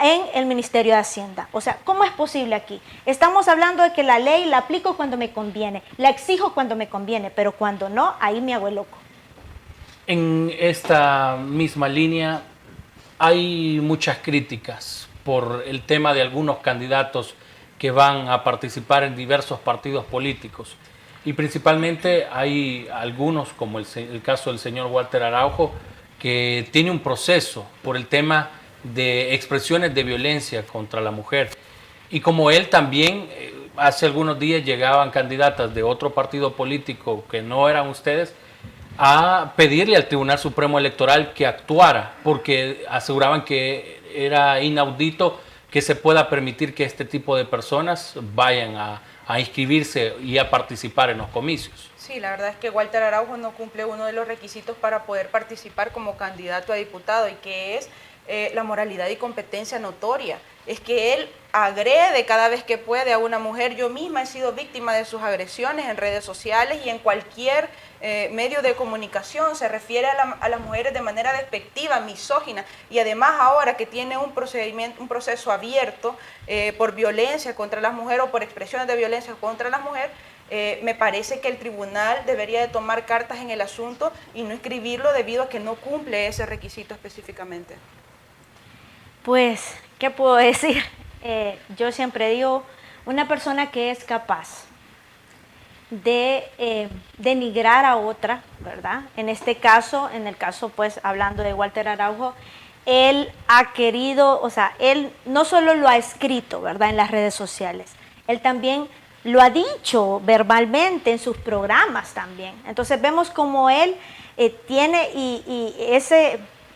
en el Ministerio de Hacienda. O sea, ¿cómo es posible aquí? Estamos hablando de que la ley la aplico cuando me conviene, la exijo cuando me conviene, pero cuando no, ahí me hago loco. En esta misma línea hay muchas críticas por el tema de algunos candidatos que van a participar en diversos partidos políticos. Y principalmente hay algunos, como el caso del señor Walter Araujo, que tiene un proceso por el tema de expresiones de violencia contra la mujer. Y como él también, hace algunos días llegaban candidatas de otro partido político que no eran ustedes a pedirle al Tribunal Supremo Electoral que actuara, porque aseguraban que era inaudito que se pueda permitir que este tipo de personas vayan a inscribirse y a participar en los comicios. Sí, la verdad es que Walter Araujo no cumple uno de los requisitos para poder participar como candidato a diputado, y que es la moralidad y competencia notoria. Es que él agrede cada vez que puede a una mujer. Yo misma he sido víctima de sus agresiones en redes sociales y en cualquier medio de comunicación. Se refiere a las mujeres de manera despectiva, misógina, y además ahora que tiene un proceso abierto por violencia contra las mujeres o por expresiones de violencia contra las mujeres, me parece que el tribunal debería de tomar cartas en el asunto y no inscribirlo debido a que no cumple ese requisito específicamente. Pues, ¿qué puedo decir? Yo siempre digo, una persona que es capaz de denigrar a otra, ¿verdad? En el caso, pues, hablando de Walter Araujo, él ha querido, o sea, él no solo lo ha escrito, ¿verdad?, en las redes sociales, él también lo ha dicho verbalmente en sus programas también. Entonces vemos como él tiene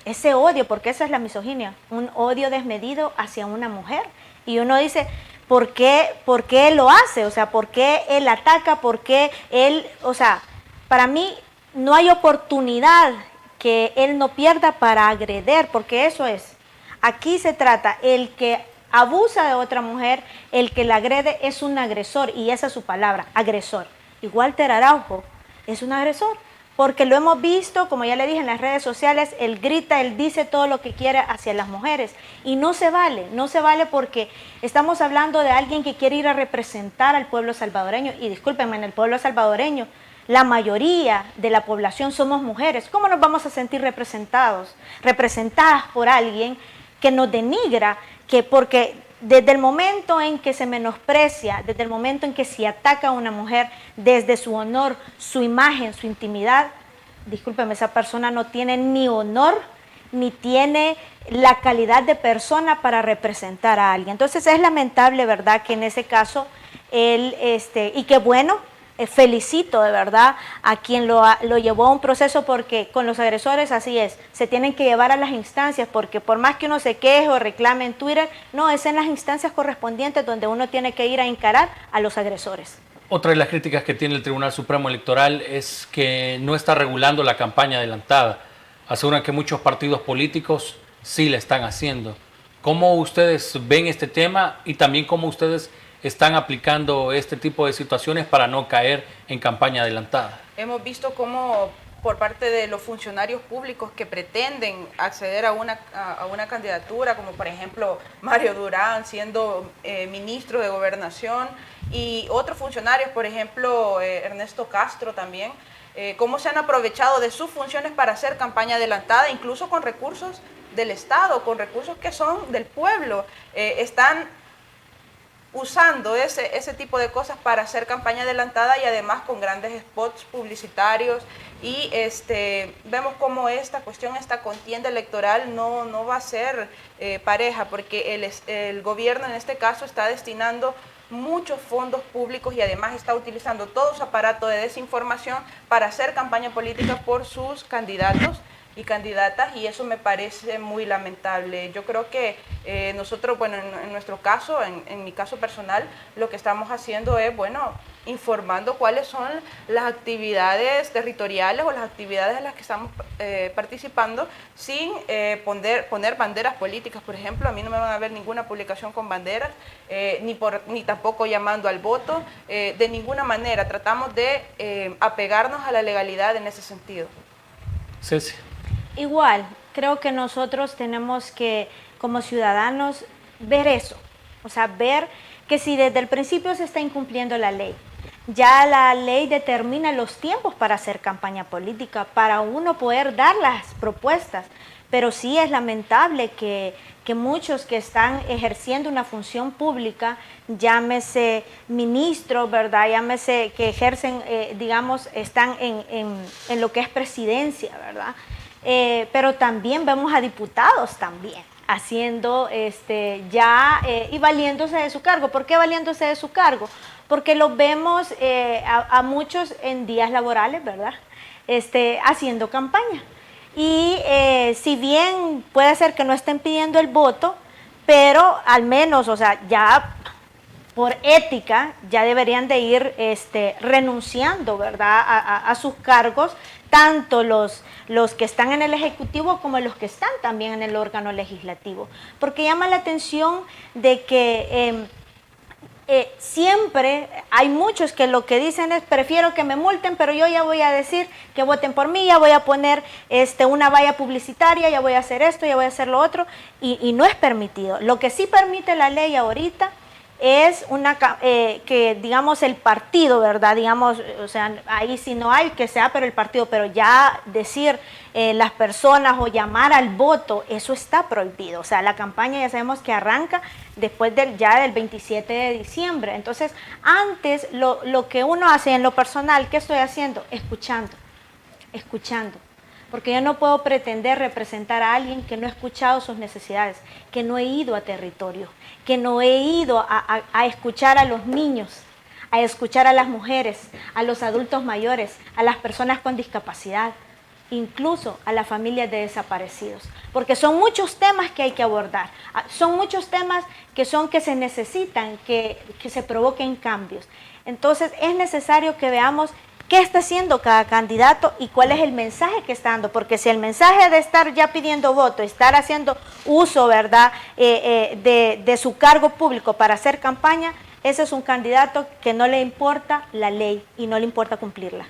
ese odio, porque esa es la misoginia, un odio desmedido hacia una mujer. Y uno dice, ¿por qué él lo hace? O sea, ¿por qué él ataca? ¿Por qué él, o sea, para mí no hay oportunidad que él no pierda para agredir, porque eso es. Aquí se trata, el que abusa de otra mujer, el que la agrede es un agresor, y esa es su palabra, agresor. Y Walter Araujo es un agresor, porque lo hemos visto, como ya le dije, en las redes sociales, él grita, él dice todo lo que quiere hacia las mujeres, y no se vale porque estamos hablando de alguien que quiere ir a representar al pueblo salvadoreño, y discúlpenme, en el pueblo salvadoreño, la mayoría de la población somos mujeres. ¿Cómo nos vamos a sentir representadas por alguien que nos denigra? Porque desde el momento en que se menosprecia, desde el momento en que se ataca a una mujer, desde su honor, su imagen, su intimidad, discúlpeme, esa persona no tiene ni honor, ni tiene la calidad de persona para representar a alguien. Entonces es lamentable, ¿verdad?, que en ese caso él, y qué bueno felicito de verdad a quien lo llevó a un proceso, porque con los agresores así es, se tienen que llevar a las instancias, porque por más que uno se queje o reclame en Twitter, no, es en las instancias correspondientes donde uno tiene que ir a encarar a los agresores. Otra de las críticas que tiene el Tribunal Supremo Electoral es que no está regulando la campaña adelantada. Aseguran que muchos partidos políticos sí la están haciendo. ¿Cómo ustedes ven este tema y también cómo ustedes están aplicando este tipo de situaciones para no caer en campaña adelantada? Hemos visto cómo por parte de los funcionarios públicos que pretenden acceder a una candidatura, como por ejemplo Mario Durán siendo ministro de Gobernación, y otros funcionarios, por ejemplo Ernesto Castro también, cómo se han aprovechado de sus funciones para hacer campaña adelantada, incluso con recursos del Estado, con recursos que son del pueblo. Están usando ese tipo de cosas para hacer campaña adelantada y además con grandes spots publicitarios, y vemos cómo esta cuestión, esta contienda electoral no va a ser pareja, porque el gobierno en este caso está destinando muchos fondos públicos y además está utilizando todo su aparato de desinformación para hacer campaña política por sus candidatos y candidatas, y eso me parece muy lamentable. Yo creo que nosotros, bueno, en nuestro caso, en mi caso personal, lo que estamos haciendo es, bueno, informando cuáles son las actividades territoriales o las actividades en las que estamos participando, sin poner banderas políticas. Por ejemplo, a mí no me van a ver ninguna publicación con banderas, ni tampoco llamando al voto, de ninguna manera. Tratamos de apegarnos a la legalidad en ese sentido. Ceci. Igual, creo que nosotros tenemos que, como ciudadanos, ver eso. O sea, ver que si desde el principio se está incumpliendo la ley, ya la ley determina los tiempos para hacer campaña política, para uno poder dar las propuestas. Pero sí es lamentable que muchos que están ejerciendo una función pública, llámese ministros, ¿verdad? Llámese que ejercen, digamos, están en lo que es presidencia, ¿verdad? Pero también vemos a diputados también haciendo y valiéndose de su cargo. ¿Por qué valiéndose de su cargo? Porque los vemos a muchos en días laborales, ¿verdad? Haciendo campaña. Y si bien puede ser que no estén pidiendo el voto, pero al menos, o sea, ya por ética, ya deberían de ir renunciando, ¿verdad?, a sus cargos, tanto los que están en el Ejecutivo como los que están también en el órgano legislativo. Porque llama la atención de que siempre hay muchos que lo que dicen es: prefiero que me multen, pero yo ya voy a decir que voten por mí, ya voy a poner una valla publicitaria, ya voy a hacer esto, ya voy a hacer lo otro, y no es permitido. Lo que sí permite la ley ahorita es que, digamos, el partido, ¿verdad? Digamos, o sea, ahí sí no hay que sea, pero el partido, pero ya decir las personas o llamar al voto, eso está prohibido. O sea, la campaña ya sabemos que arranca después ya del 27 de diciembre. Entonces, antes lo que uno hace en lo personal, ¿qué estoy haciendo? Escuchando. Porque yo no puedo pretender representar a alguien que no he escuchado sus necesidades, que no he ido a territorio, que no he ido a escuchar a los niños, a escuchar a las mujeres, a los adultos mayores, a las personas con discapacidad, incluso a las familias de desaparecidos. Porque son muchos temas que hay que abordar, son muchos temas que se necesitan, que se provoquen cambios. Entonces es necesario que veamos qué está haciendo cada candidato y cuál es el mensaje que está dando, porque si el mensaje de estar ya pidiendo voto, estar haciendo uso, ¿verdad?, de su cargo público para hacer campaña, ese es un candidato que no le importa la ley y no le importa cumplirla.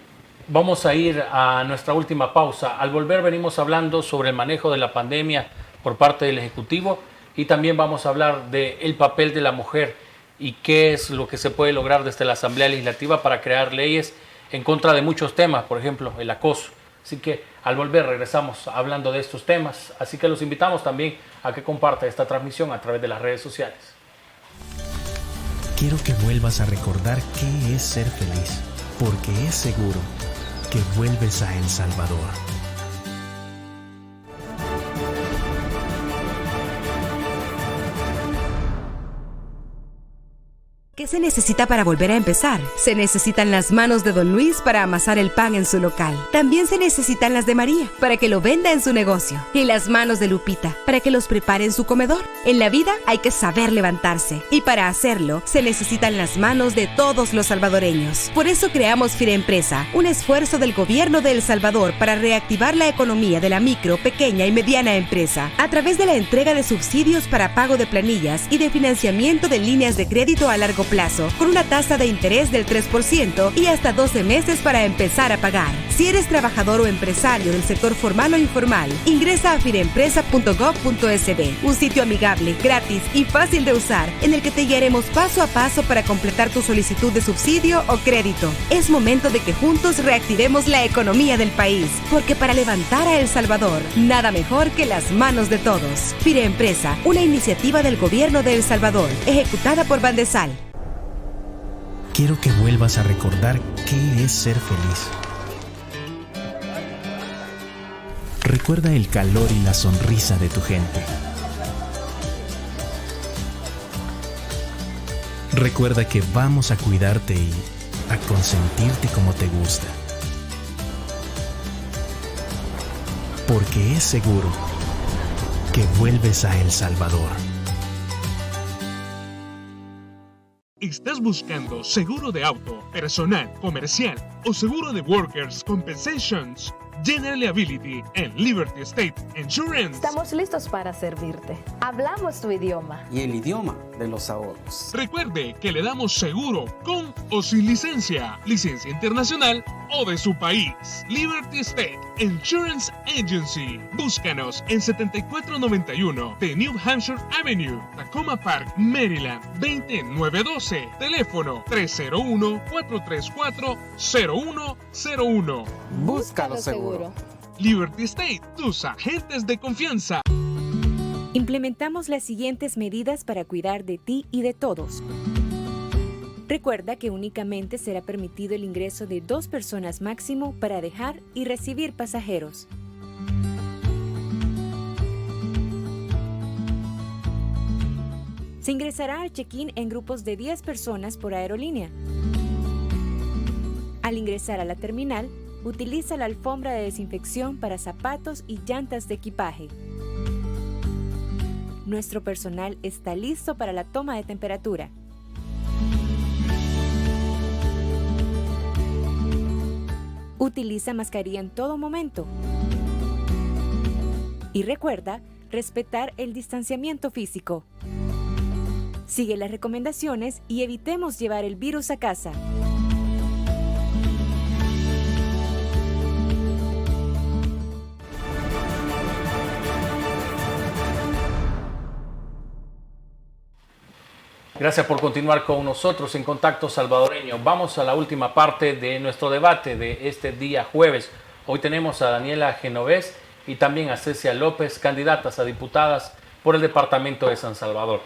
Vamos a ir a nuestra última pausa. Al volver venimos hablando sobre el manejo de la pandemia por parte del Ejecutivo, y también vamos a hablar del papel de la mujer y qué es lo que se puede lograr desde la Asamblea Legislativa para crear leyes en contra de muchos temas, por ejemplo, el acoso. Así que al volver regresamos hablando de estos temas. Así que los invitamos también a que compartan esta transmisión a través de las redes sociales. Quiero que vuelvas a recordar qué es ser feliz, porque es seguro que vuelves a El Salvador. ¿Qué se necesita para volver a empezar? Se necesitan las manos de Don Luis para amasar el pan en su local. También se necesitan las de María para que lo venda en su negocio. Y las manos de Lupita para que los prepare en su comedor. En la vida hay que saber levantarse. Y para hacerlo, se necesitan las manos de todos los salvadoreños. Por eso creamos Firempresa, un esfuerzo del gobierno de El Salvador para reactivar la economía de la micro, pequeña y mediana empresa a través de la entrega de subsidios para pago de planillas y de financiamiento de líneas de crédito a largo plazo, con una tasa de interés del 3% y hasta 12 meses para empezar a pagar. Si eres trabajador o empresario del sector formal o informal, ingresa a firempresa.gov.sb, un sitio amigable, gratis y fácil de usar, en el que te guiaremos paso a paso para completar tu solicitud de subsidio o crédito. Es momento de que juntos reactivemos la economía del país, porque para levantar a El Salvador, nada mejor que las manos de todos. Firempresa, una iniciativa del gobierno de El Salvador, ejecutada por Bandesal. Quiero que vuelvas a recordar qué es ser feliz. Recuerda el calor y la sonrisa de tu gente. Recuerda que vamos a cuidarte y a consentirte como te gusta. Porque es seguro que vuelves a El Salvador. ¿Estás buscando seguro de auto, personal, comercial o seguro de Workers' Compensations? General Liability en Liberty State Insurance. Estamos listos para servirte. Hablamos tu idioma. Y el idioma de los ahorros. Recuerde que le damos seguro con o sin licencia, licencia internacional o de su país. Liberty State Insurance Agency. Búscanos en 7491 de New Hampshire Avenue, Tacoma Park, Maryland, 20912. Teléfono 301-434-0101. Búscalo seguro. Liberty State, tus agentes de confianza. Implementamos las siguientes medidas para cuidar de ti y de todos. Recuerda que únicamente será permitido el ingreso de 2 personas máximo para dejar y recibir pasajeros. Se ingresará al check-in en grupos de 10 personas por aerolínea. Al ingresar a la terminal, utiliza la alfombra de desinfección para zapatos y llantas de equipaje. Nuestro personal está listo para la toma de temperatura. Utiliza mascarilla en todo momento. Y recuerda respetar el distanciamiento físico. Sigue las recomendaciones y evitemos llevar el virus a casa. Gracias por continuar con nosotros en Contacto Salvadoreño. Vamos a la última parte de nuestro debate de este día jueves. Hoy tenemos a Daniela Genovés y también a Cecia López, candidatas a diputadas por el departamento de San Salvador.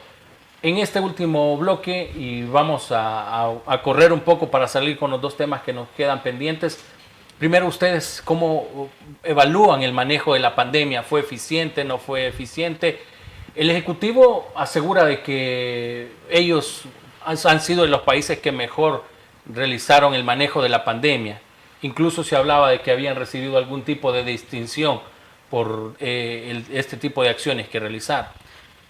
En este último bloque, y vamos a correr un poco para salir con los 2 temas que nos quedan pendientes. Primero, ustedes, ¿cómo evalúan el manejo de la pandemia? ¿Fue eficiente? ¿No fue eficiente? El Ejecutivo asegura de que ellos han sido de los países que mejor realizaron el manejo de la pandemia. Incluso se hablaba de que habían recibido algún tipo de distinción por este tipo de acciones que realizaron.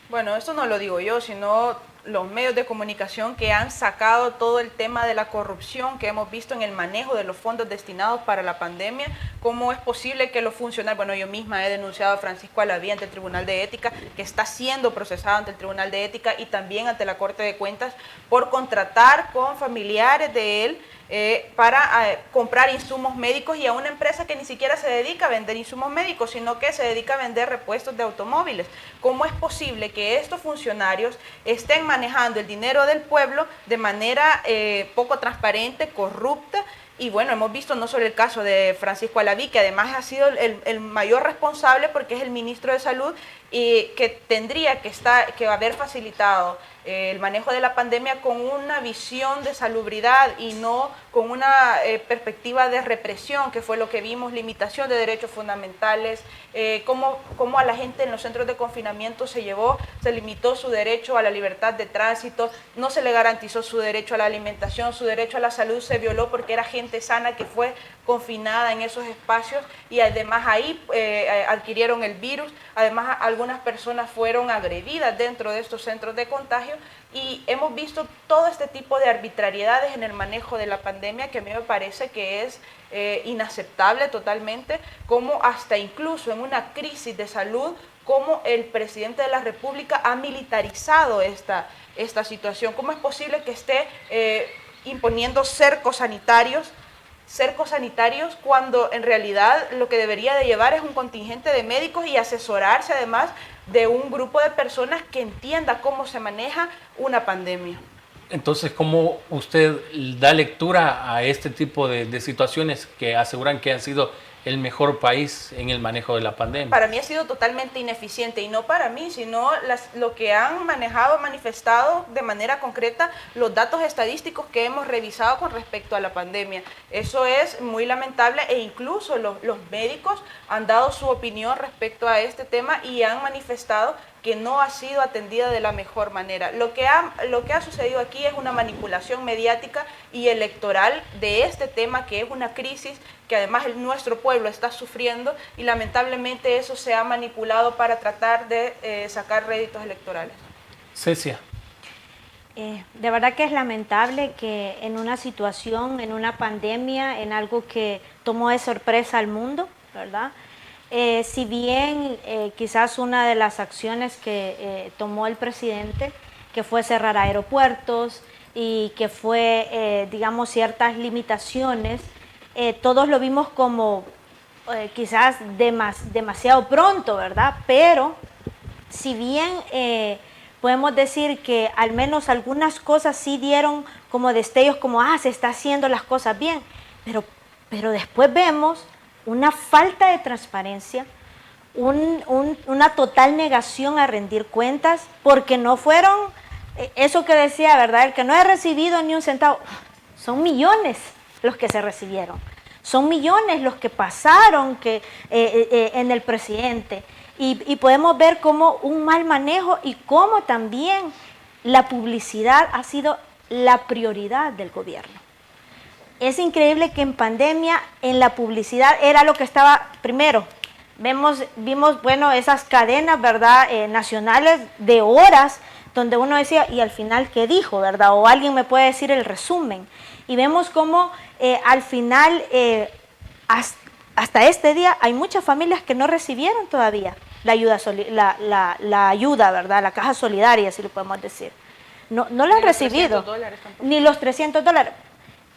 Bueno, esto no lo digo yo, sino los medios de comunicación que han sacado todo el tema de la corrupción que hemos visto en el manejo de los fondos destinados para la pandemia. ¿Cómo es posible que los funcionarios, bueno, yo misma he denunciado a Francisco Alaví ante el Tribunal de Ética, que está siendo procesado ante el Tribunal de Ética y también ante la Corte de Cuentas por contratar con familiares de él para comprar insumos médicos, y a una empresa que ni siquiera se dedica a vender insumos médicos, sino que se dedica a vender repuestos de automóviles? ¿Cómo es posible que estos funcionarios estén manejando el dinero del pueblo de manera poco transparente, corrupta? Y bueno, hemos visto no solo el caso de Francisco Alaví, que además ha sido el mayor responsable porque es el ministro de Salud, y que tendría que haber facilitado el manejo de la pandemia con una visión de salubridad y no con una perspectiva de represión, que fue lo que vimos, limitación de derechos fundamentales, cómo a la gente en los centros de confinamiento se limitó su derecho a la libertad de tránsito, no se le garantizó su derecho a la alimentación, su derecho a la salud se violó porque era gente sana que fue confinada en esos espacios y además ahí adquirieron el virus, además algunas personas fueron agredidas dentro de estos centros de contagio y hemos visto todo este tipo de arbitrariedades en el manejo de la pandemia que a mí me parece que es inaceptable totalmente, como hasta incluso en una crisis de salud, como el presidente de la República ha militarizado esta situación. ¿Cómo es posible que esté imponiendo cercos sanitarios cuando en realidad lo que debería de llevar es un contingente de médicos y asesorarse además de un grupo de personas que entienda cómo se maneja una pandemia? Entonces, ¿cómo usted da lectura a este tipo de situaciones que aseguran que han sido el mejor país en el manejo de la pandemia? Para mí ha sido totalmente ineficiente, y no para mí, sino lo que han manifestado de manera concreta los datos estadísticos que hemos revisado con respecto a la pandemia. Eso es muy lamentable e incluso los médicos han dado su opinión respecto a este tema y han manifestado que no ha sido atendida de la mejor manera. Lo que ha sucedido aquí es una manipulación mediática y electoral de este tema, que es una crisis que además nuestro pueblo está sufriendo, y lamentablemente eso se ha manipulado para tratar de sacar réditos electorales. Cecia. De verdad que es lamentable que en una situación, en una pandemia, en algo que tomó de sorpresa al mundo, ¿verdad? Si bien quizás una de las acciones que tomó el presidente, que fue cerrar aeropuertos y que fue, digamos, ciertas limitaciones, todos lo vimos como quizás demasiado pronto, ¿verdad? Pero si bien podemos decir que al menos algunas cosas sí dieron como destellos, como, se está haciendo las cosas bien, pero después vemos una falta de transparencia, una total negación a rendir cuentas, porque no fueron, eso que decía, ¿verdad? El que no ha recibido ni un centavo, son millones los que se recibieron, son millones los que pasaron en el presidente, y podemos ver como un mal manejo y cómo también la publicidad ha sido la prioridad del gobierno. Es increíble que en pandemia, en la publicidad, era lo que estaba primero. Vimos, bueno, esas cadenas, ¿verdad?, nacionales de horas, donde uno decía, ¿y al final qué dijo, verdad? O alguien me puede decir el resumen. Y vemos cómo al final, hasta este día, hay muchas familias que no recibieron todavía la ayuda, ¿verdad?, la caja solidaria, si lo podemos decir. No la han recibido, ni los $300.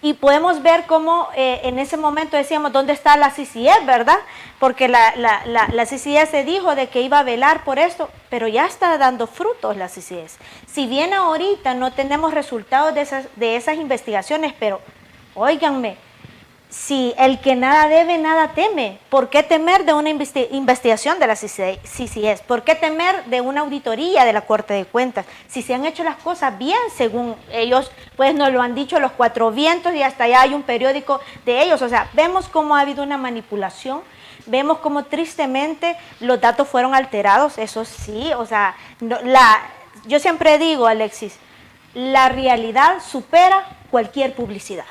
Y podemos ver cómo en ese momento decíamos, ¿dónde está la CCS, verdad? Porque la CCS se dijo de que iba a velar por esto, pero ya está dando frutos la CCS. Si bien ahorita no tenemos resultados de esas investigaciones, pero óiganme, si el que nada debe, nada teme, ¿por qué temer de una investigación de la CCS? ¿Por qué temer de una auditoría de la Corte de Cuentas? Si se han hecho las cosas bien, según ellos, pues nos lo han dicho los cuatro vientos, y hasta allá hay un periódico de ellos. O sea, vemos cómo ha habido una manipulación, vemos cómo tristemente los datos fueron alterados, eso sí, o sea, yo siempre digo, Alexis, la realidad supera cualquier publicidad.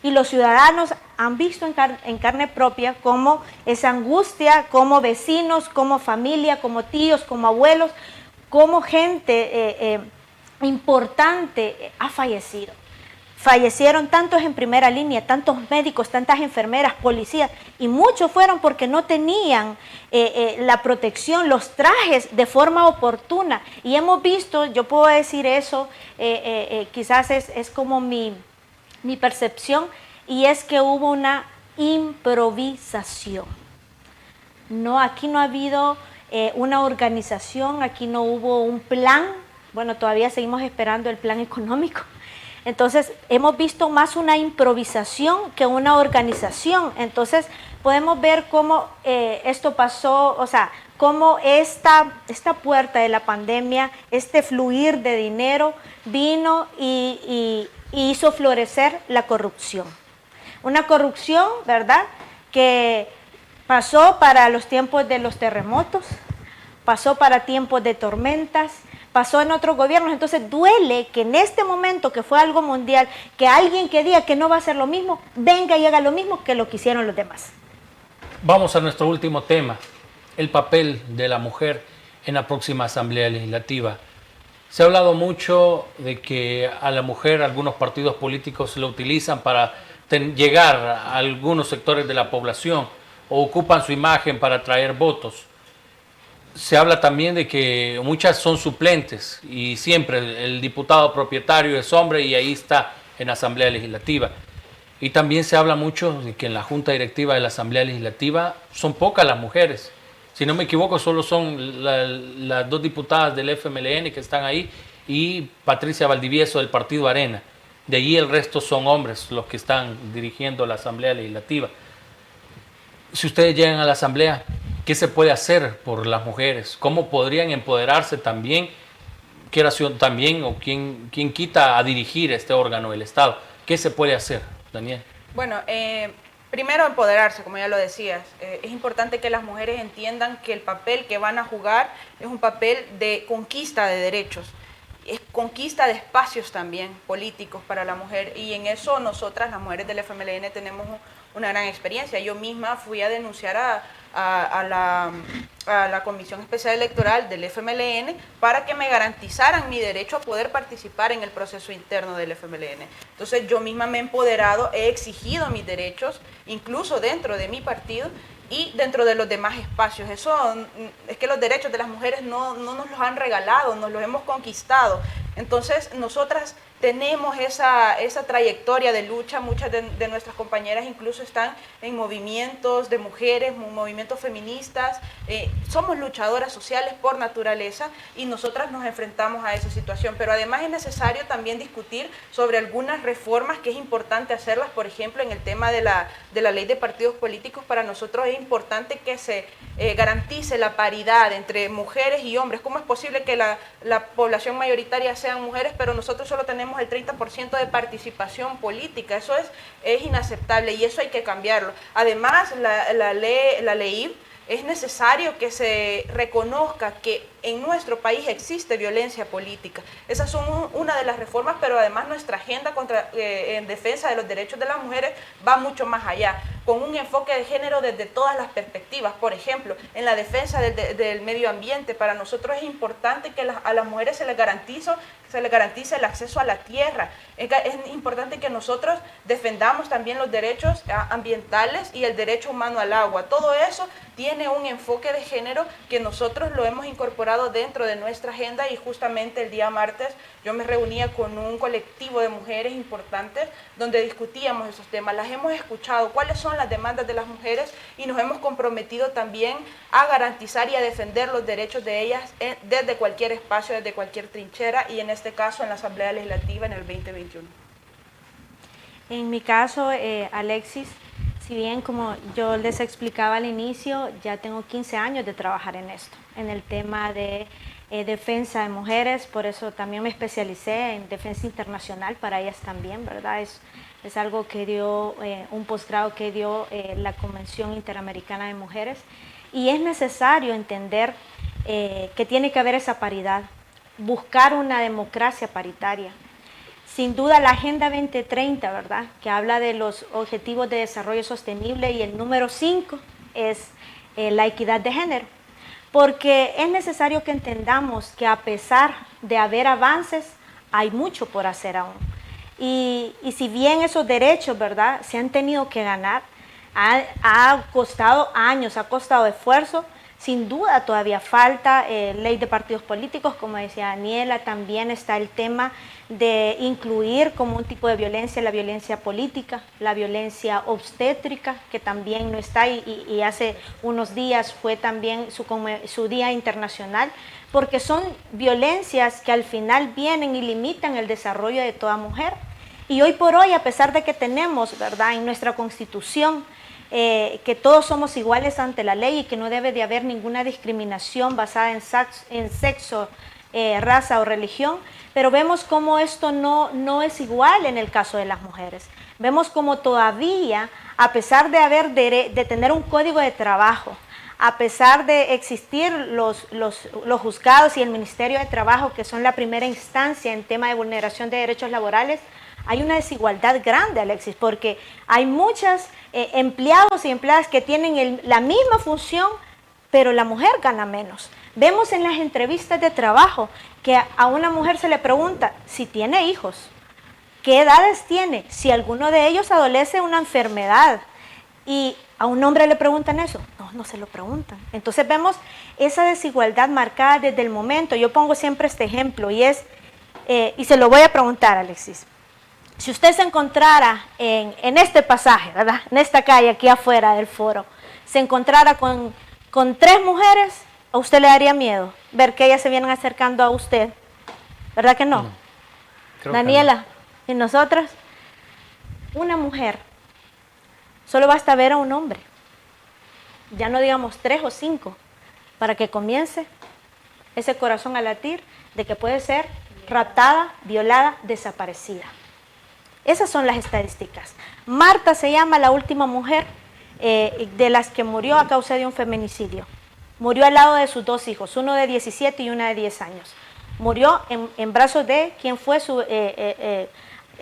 Y los ciudadanos han visto en carne propia cómo esa angustia, como vecinos, como familia, como tíos, como abuelos, como gente importante ha fallecido. Fallecieron tantos en primera línea, tantos médicos, tantas enfermeras, policías, y muchos fueron porque no tenían la protección, los trajes de forma oportuna. Y hemos visto, yo puedo decir eso, quizás es como mi percepción, y es que hubo una improvisación. Aquí no ha habido una organización, aquí no hubo un plan. Bueno, todavía seguimos esperando el plan económico. Entonces, hemos visto más una improvisación que una organización. Entonces, podemos ver cómo esto pasó, o sea, cómo esta puerta de la pandemia, este fluir de dinero vino y hizo florecer la corrupción. Una corrupción, ¿verdad?, que pasó para los tiempos de los terremotos, pasó para tiempos de tormentas, pasó en otros gobiernos. Entonces duele que en este momento, que fue algo mundial, que alguien que diga que no va a hacer lo mismo, venga y haga lo mismo que lo que hicieron los demás. Vamos a nuestro último tema, el papel de la mujer en la próxima Asamblea Legislativa. Se ha hablado mucho de que a la mujer algunos partidos políticos lo utilizan para llegar a algunos sectores de la población o ocupan su imagen para atraer votos. Se habla también de que muchas son suplentes y siempre el diputado propietario es hombre y ahí está en la Asamblea Legislativa. Y también se habla mucho de que en la Junta Directiva de la Asamblea Legislativa son pocas las mujeres. Si no me equivoco, solo son las 2 diputadas del FMLN que están ahí y Patricia Valdivieso del Partido Arena. De allí el resto son hombres los que están dirigiendo la Asamblea Legislativa. Si ustedes llegan a la Asamblea, ¿qué se puede hacer por las mujeres? ¿Cómo podrían empoderarse también? ¿Qué oración también o quién quita a dirigir este órgano del Estado? ¿Qué se puede hacer, Daniel? Bueno, primero empoderarse, como ya lo decías. Es importante que las mujeres entiendan que el papel que van a jugar es un papel de conquista de derechos. Es conquista de espacios también políticos para la mujer, y en eso nosotras, las mujeres del FMLN, tenemos una gran experiencia. Yo misma fui a denunciar a la Comisión Especial Electoral del FMLN para que me garantizaran mi derecho a poder participar en el proceso interno del FMLN. Entonces yo misma me he empoderado, he exigido mis derechos, incluso dentro de mi partido y dentro de los demás espacios. Eso es que los derechos de las mujeres no nos los han regalado, nos los hemos conquistado. Entonces nosotras tenemos esa trayectoria de lucha. Muchas de nuestras compañeras incluso están en movimientos de mujeres, movimientos feministas. Somos luchadoras sociales por naturaleza y nosotras nos enfrentamos a esa situación. Pero además es necesario también discutir sobre algunas reformas que es importante hacerlas. Por ejemplo, en el tema de la ley de partidos políticos, para nosotros es importante que se garantice la paridad entre mujeres y hombres. ¿Cómo es posible que la población mayoritaria sean mujeres, pero nosotros solo tenemos el 30% de participación política? Eso es inaceptable y eso hay que cambiarlo. Además, la ley es necesario que se reconozca que en nuestro país existe violencia política. Esas son una de las reformas, pero además nuestra agenda en defensa de los derechos de las mujeres va mucho más allá, con un enfoque de género desde todas las perspectivas. Por ejemplo, en la defensa del medio ambiente, para nosotros es importante que a las mujeres se les garantice el acceso a la tierra. Es importante que nosotros defendamos también los derechos ambientales y el derecho humano al agua. Todo eso tiene un enfoque de género que nosotros lo hemos incorporado dentro de nuestra agenda, y justamente el día martes yo me reunía con un colectivo de mujeres importantes donde discutíamos esos temas. Las hemos escuchado, cuáles son las demandas de las mujeres, y nos hemos comprometido también a garantizar y a defender los derechos de ellas desde cualquier espacio, desde cualquier trinchera, y en este caso en la Asamblea Legislativa en el 2021. En mi caso, Alexis, si bien como yo les explicaba al inicio, ya tengo 15 años de trabajar en esto, en el tema de defensa de mujeres, por eso también me especialicé en defensa internacional para ellas también, ¿verdad? Es algo que dio, un posgrado que dio la Convención Interamericana de Mujeres, y es necesario entender que tiene que haber esa paridad, buscar una democracia paritaria. Sin duda la Agenda 2030, ¿verdad?, que habla de los Objetivos de Desarrollo Sostenible, y el número 5 es la equidad de género. Porque es necesario que entendamos que a pesar de haber avances, hay mucho por hacer aún. Y si bien esos derechos, ¿verdad?, se han tenido que ganar, ha costado años, ha costado esfuerzo. Sin duda todavía falta ley de partidos políticos, como decía Daniela. También está el tema de incluir como un tipo de violencia la violencia política, la violencia obstétrica, que también no está, y hace unos días fue también su Día Internacional, porque son violencias que al final vienen y limitan el desarrollo de toda mujer. Y hoy por hoy, a pesar de que tenemos, ¿verdad?, en nuestra Constitución que todos somos iguales ante la ley y que no debe de haber ninguna discriminación basada en sexo, raza o religión, pero vemos cómo esto no es igual en el caso de las mujeres. Vemos como todavía, a pesar de tener un código de trabajo, a pesar de existir los juzgados y el Ministerio de Trabajo, que son la primera instancia en tema de vulneración de derechos laborales, hay una desigualdad grande, Alexis, porque hay muchos empleados y empleadas que tienen la misma función, pero la mujer gana menos. Vemos en las entrevistas de trabajo que a una mujer se le pregunta si tiene hijos, qué edades tiene, si alguno de ellos adolece una enfermedad, y a un hombre le preguntan eso. No se lo preguntan. Entonces vemos esa desigualdad marcada desde el momento. Yo pongo siempre este ejemplo y se lo voy a preguntar, Alexis. Si usted se encontrara en este pasaje, ¿verdad?, en esta calle aquí afuera del foro, se encontrara con 3 mujeres, ¿a usted le daría miedo ver que ellas se vienen acercando a usted? ¿Verdad que no? Daniela, ¿y nosotras? Una mujer, solo basta ver a un hombre, ya no digamos 3 o 5, para que comience ese corazón a latir de que puede ser raptada, violada, desaparecida. Esas son las estadísticas. Marta se llama la última mujer de las que murió a causa de un feminicidio. Murió al lado de sus 2 hijos, uno de 17 y una de 10 años. Murió en brazos de quien fue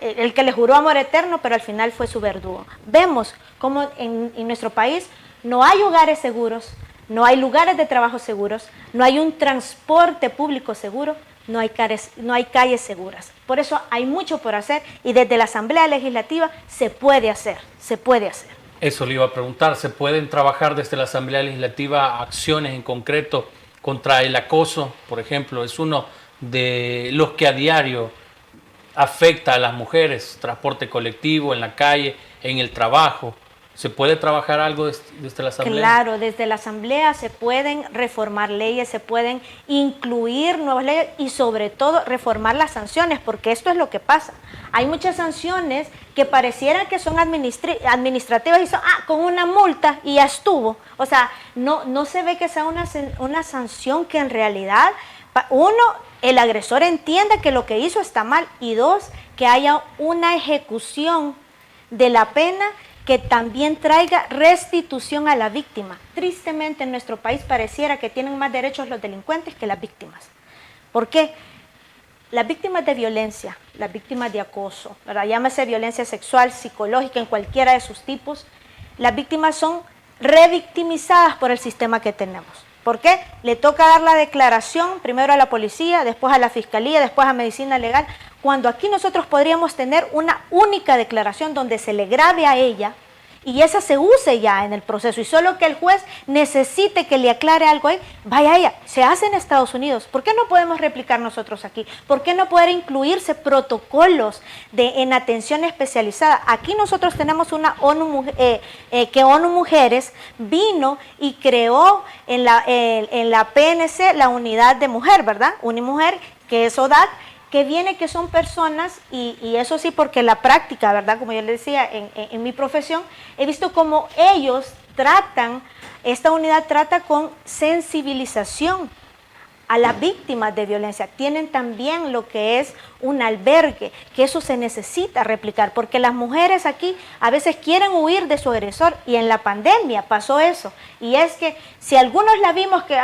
el que le juró amor eterno, pero al final fue su verdugo. Vemos cómo en nuestro país no hay hogares seguros, no hay lugares de trabajo seguros, no hay un transporte público seguro, no hay calles seguras. Por eso hay mucho por hacer y desde la Asamblea Legislativa se puede hacer. Eso le iba a preguntar, ¿se pueden trabajar desde la Asamblea Legislativa acciones en concreto contra el acoso? Por ejemplo, es uno de los que a diario afecta a las mujeres, transporte colectivo, en la calle, en el trabajo. ¿Se puede trabajar algo desde la Asamblea? Claro, desde la Asamblea se pueden reformar leyes, se pueden incluir nuevas leyes y sobre todo reformar las sanciones, porque esto es lo que pasa. Hay muchas sanciones que parecieran que son administrativas y son con una multa y ya estuvo. O sea, no se ve que sea una sanción que en realidad, uno, el agresor entienda que lo que hizo está mal y 2, que haya una ejecución de la pena que también traiga restitución a la víctima. Tristemente en nuestro país pareciera que tienen más derechos los delincuentes que las víctimas. ¿Por qué? Las víctimas de violencia, las víctimas de acoso, ¿verdad?, llámese violencia sexual, psicológica, en cualquiera de sus tipos, las víctimas son revictimizadas por el sistema que tenemos. ¿Por qué? Le toca dar la declaración primero a la policía, después a la fiscalía, después a medicina legal, cuando aquí nosotros podríamos tener una única declaración donde se le grabe a ella y esa se use ya en el proceso y solo que el juez necesite que le aclare algo ahí, vaya ella. Se hace en Estados Unidos. ¿Por qué no podemos replicar nosotros aquí? ¿Por qué no poder incluirse protocolos en atención especializada? Aquí nosotros tenemos una ONU Mujeres vino y creó en la PNC la unidad de mujer, ¿verdad? Unimujer, que es ODAC, que son personas, y eso sí porque la práctica, ¿verdad?, como yo les decía, en mi profesión, he visto cómo ellos esta unidad trata con sensibilización a las víctimas de violencia. Tienen también lo que es un albergue, que eso se necesita replicar, porque las mujeres aquí a veces quieren huir de su agresor, y en la pandemia pasó eso, y es que si algunos la vimos que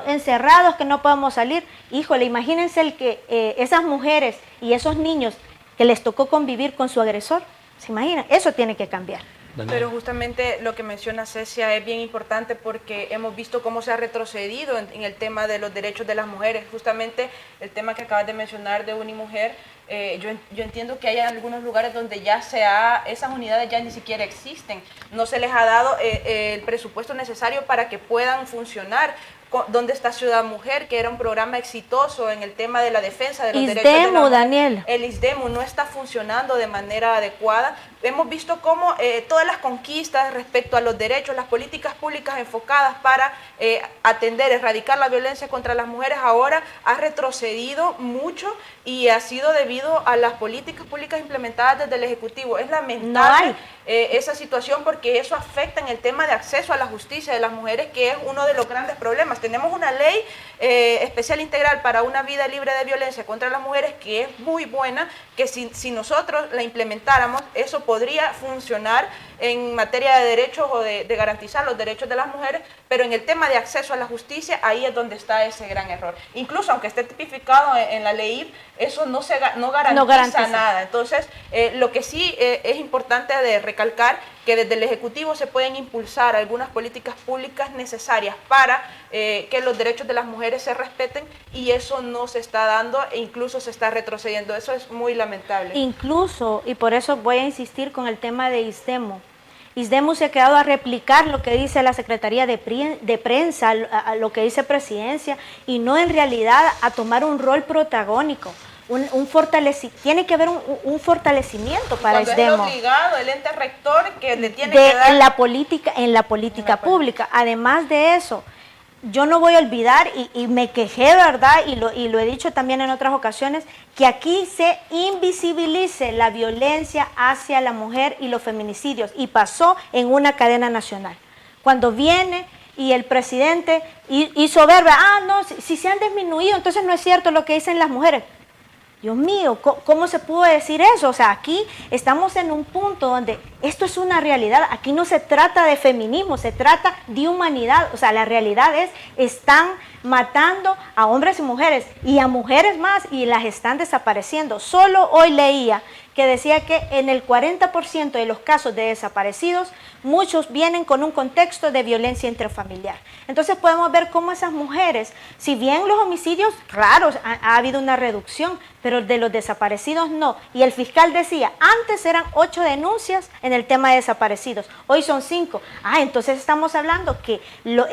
encerrados, que no podemos salir, híjole, imagínense esas mujeres y esos niños que les tocó convivir con su agresor, ¿se imaginan? Eso tiene que cambiar. Pero justamente lo que menciona Cecia es bien importante porque hemos visto cómo se ha retrocedido en el tema de los derechos de las mujeres. Justamente el tema que acabas de mencionar de Unimujer, yo entiendo que hay algunos lugares donde ya esas unidades ya ni siquiera existen. No se les ha dado el presupuesto necesario para que puedan funcionar. ¿Dónde está Ciudad Mujer?, que era un programa exitoso en el tema de la defensa de los derechos de la mujer. Daniel. El ISDEMU no está funcionando de manera adecuada. Hemos visto cómo todas las conquistas respecto a los derechos, las políticas públicas enfocadas para atender, erradicar la violencia contra las mujeres, ahora ha retrocedido mucho y ha sido debido debido a las políticas públicas implementadas desde el Ejecutivo. Es lamentable esa situación porque eso afecta en el tema de acceso a la justicia de las mujeres, que es uno de los grandes problemas. Tenemos una ley especial integral para una vida libre de violencia contra las mujeres que es muy buena, que si nosotros la implementáramos, eso podría funcionar en materia de derechos o de garantizar los derechos de las mujeres, pero en el tema de acceso a la justicia, ahí es donde está ese gran error. Incluso aunque esté tipificado en la ley, eso no garantiza nada. Entonces, lo que sí es importante de recalcar, que desde el Ejecutivo se pueden impulsar algunas políticas públicas necesarias para que los derechos de las mujeres se respeten, y eso no se está dando e incluso se está retrocediendo. Eso es muy lamentable. Incluso, y por eso voy a insistir con el tema de ISDEMO. ISDEMO se ha quedado a replicar lo que dice la Secretaría de Prensa, a lo que dice Presidencia, y no en realidad a tomar un rol protagónico. Tiene que haber un fortalecimiento para ISDEMO. Cuando es obligado el ente rector que le tiene que dar... En la política pública. Además de eso, yo no voy a olvidar, y me quejé, ¿verdad? Y lo he dicho también en otras ocasiones, que aquí se invisibilice la violencia hacia la mujer y los feminicidios, y pasó en una cadena nacional. Cuando viene y el presidente hizo ver, no, si se han disminuido, entonces no es cierto lo que dicen las mujeres. Dios mío, ¿cómo se pudo decir eso? O sea, aquí estamos en un punto donde esto es una realidad. Aquí no se trata de feminismo, se trata de humanidad. O sea, la realidad es, están matando a hombres y mujeres, y a mujeres más, y las están desapareciendo. Solo hoy leía que decía que en el 40% de los casos de desaparecidos, muchos vienen con un contexto de violencia intrafamiliar. Entonces podemos ver cómo esas mujeres, si bien los homicidios, claro, ha habido una reducción, pero de los desaparecidos no. Y el fiscal decía, antes eran 8 denuncias en el tema de desaparecidos, hoy son 5. Entonces estamos hablando que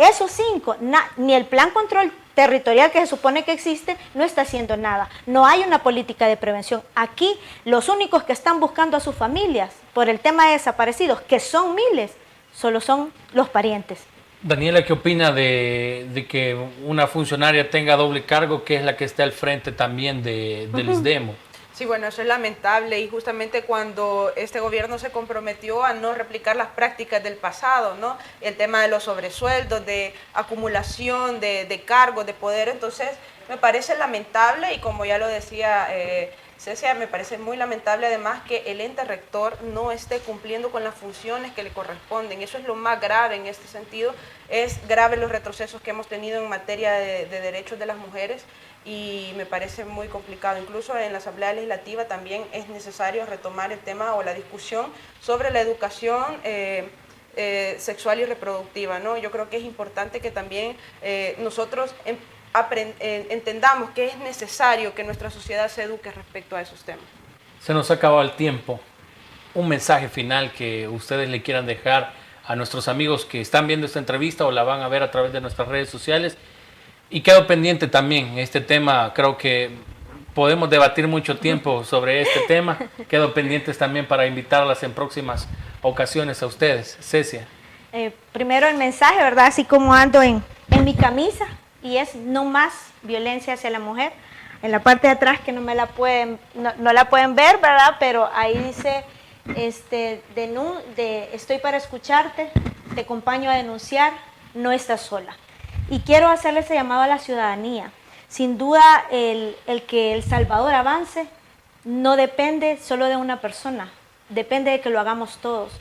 esos 5, ni el plan control territorial que se supone que existe, no está haciendo nada. No hay una política de prevención. Aquí los únicos que están buscando a sus familias por el tema de desaparecidos, que son miles, solo son los parientes. Daniela, ¿qué opina de que una funcionaria tenga doble cargo, que es la que está al frente también del ISDEMO? Sí, bueno, eso es lamentable, y justamente cuando este gobierno se comprometió a no replicar las prácticas del pasado, ¿no? El tema de los sobresueldos, de acumulación de cargos, de poder, entonces me parece lamentable, y como ya lo decía Cecia, me parece muy lamentable además que el ente rector no esté cumpliendo con las funciones que le corresponden. Eso es lo más grave en este sentido. Es grave los retrocesos que hemos tenido en materia de derechos de las mujeres, y me parece muy complicado. Incluso en la Asamblea Legislativa también es necesario retomar el tema o la discusión sobre la educación sexual y reproductiva, ¿no? Yo creo que es importante que también nosotros entendamos que es necesario que nuestra sociedad se eduque respecto a esos temas. Se nos ha acabado el tiempo. Un mensaje final que ustedes le quieran dejar a nuestros amigos que están viendo esta entrevista o la van a ver a través de nuestras redes sociales. Y quedo pendiente también este tema. Creo que podemos debatir mucho tiempo sobre este tema. Quedo pendientes también para invitarlas en próximas ocasiones a ustedes. Cecia. Primero el mensaje, ¿verdad? Así como ando en mi camisa, y es no más violencia hacia la mujer. En la parte de atrás, que no la pueden ver, ¿verdad? Pero ahí dice, estoy para escucharte, te acompaño a denunciar, no estás sola. Y quiero hacerle ese llamado a la ciudadanía. Sin duda, el que El Salvador avance no depende solo de una persona, depende de que lo hagamos todos.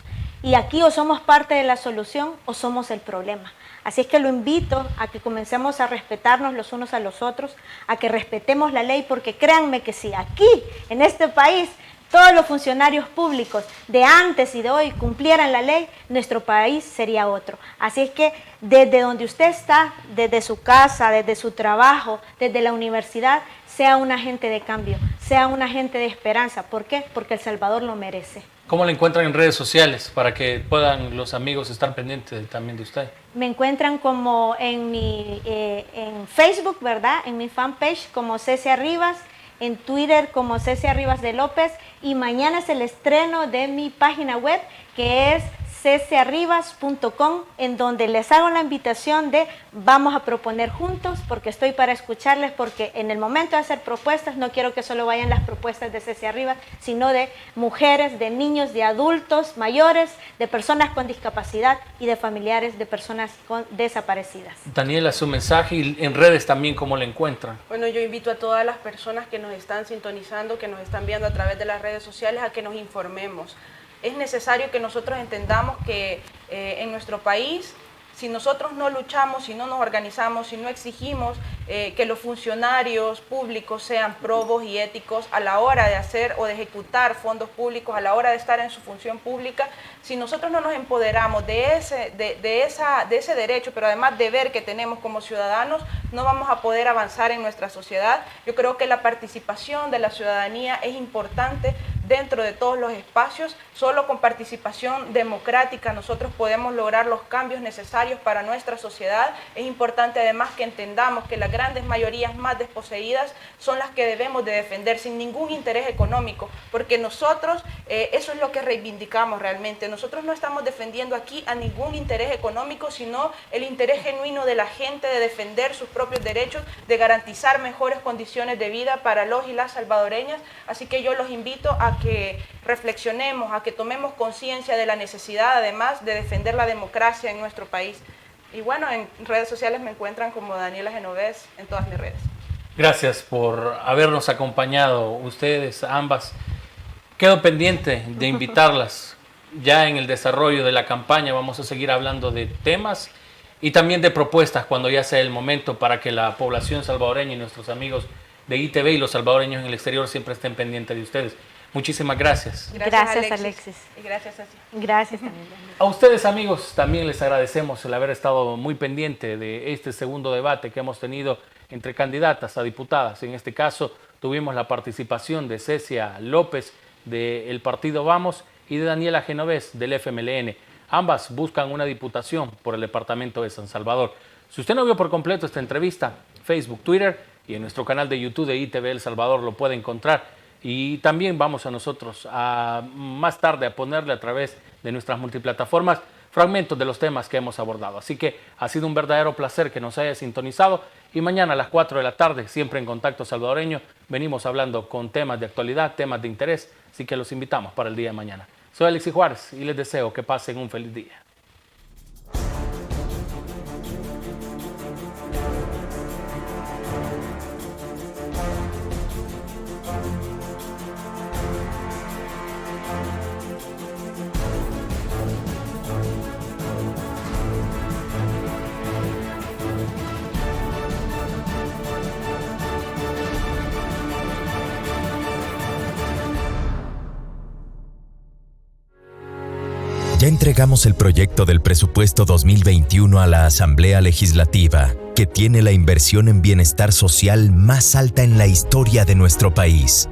Y aquí o somos parte de la solución o somos el problema. Así es que lo invito a que comencemos a respetarnos los unos a los otros, a que respetemos la ley, porque créanme que si aquí, en este país, todos los funcionarios públicos de antes y de hoy cumplieran la ley, nuestro país sería otro. Así es que desde donde usted está, desde su casa, desde su trabajo, desde la universidad, sea un agente de cambio, sea un agente de esperanza. ¿Por qué? Porque El Salvador lo merece. ¿Cómo la encuentran en redes sociales para que puedan los amigos estar pendientes también de usted? Me encuentran como en Facebook, ¿verdad? En mi fanpage como Cecia Rivas, en Twitter como Cecia Rivas de López, y mañana es el estreno de mi página web, que es ceciarribas.com, en donde les hago la invitación de vamos a proponer juntos, porque estoy para escucharles, porque en el momento de hacer propuestas no quiero que solo vayan las propuestas de Ceci Arribas, sino de mujeres, de niños, de adultos mayores, de personas con discapacidad y de familiares de personas desaparecidas. Daniela, su mensaje y en redes también, ¿cómo le encuentran? Bueno, yo invito a todas las personas que nos están sintonizando, que nos están viendo a través de las redes sociales, a que nos informemos. Es necesario que nosotros entendamos que en nuestro país, si nosotros no luchamos, si no nos organizamos, si no exigimos que los funcionarios públicos sean probos y éticos a la hora de hacer o de ejecutar fondos públicos, a la hora de estar en su función pública, si nosotros no nos empoderamos de ese derecho, pero además deber que tenemos como ciudadanos, no vamos a poder avanzar en nuestra sociedad. Yo creo que la participación de la ciudadanía es importante dentro de todos los espacios. Solo con participación democrática nosotros podemos lograr los cambios necesarios para nuestra sociedad. Es importante además que entendamos que las grandes mayorías más desposeídas son las que debemos de defender sin ningún interés económico, porque nosotros, eso es lo que reivindicamos realmente. Nosotros no estamos defendiendo aquí a ningún interés económico, sino el interés genuino de la gente de defender sus propios derechos, de garantizar mejores condiciones de vida para los y las salvadoreñas. Así que yo los invito a que reflexionemos, a que tomemos conciencia de la necesidad, además, de defender la democracia en nuestro país. Y bueno, en redes sociales me encuentran como Daniela Genovés en todas mis redes. Gracias por habernos acompañado, ustedes ambas. Quedo pendiente de invitarlas. Ya en el desarrollo de la campaña vamos a seguir hablando de temas y también de propuestas cuando ya sea el momento, para que la población salvadoreña y nuestros amigos de ITV y los salvadoreños en el exterior siempre estén pendientes de ustedes. Muchísimas gracias. Gracias, Alexis. Y gracias a ti. Gracias también. A ustedes, amigos, también les agradecemos el haber estado muy pendiente de este segundo debate que hemos tenido entre candidatas a diputadas. En este caso tuvimos la participación de Cecia López del partido Vamos y de Daniela Genovés del FMLN. Ambas buscan una diputación por el departamento de San Salvador. Si usted no vio por completo esta entrevista, Facebook, Twitter y en nuestro canal de YouTube de ITV El Salvador lo puede encontrar. Y también vamos a nosotros más tarde a ponerle a través de nuestras multiplataformas fragmentos de los temas que hemos abordado. Así que ha sido un verdadero placer que nos haya sintonizado y mañana a las 4 de la tarde, siempre en Contacto Salvadoreño, venimos hablando con temas de actualidad, temas de interés, así que los invitamos para el día de mañana. Soy Alexis Juárez y les deseo que pasen un feliz día. Ya entregamos el proyecto del presupuesto 2021 a la Asamblea Legislativa, que tiene la inversión en bienestar social más alta en la historia de nuestro país.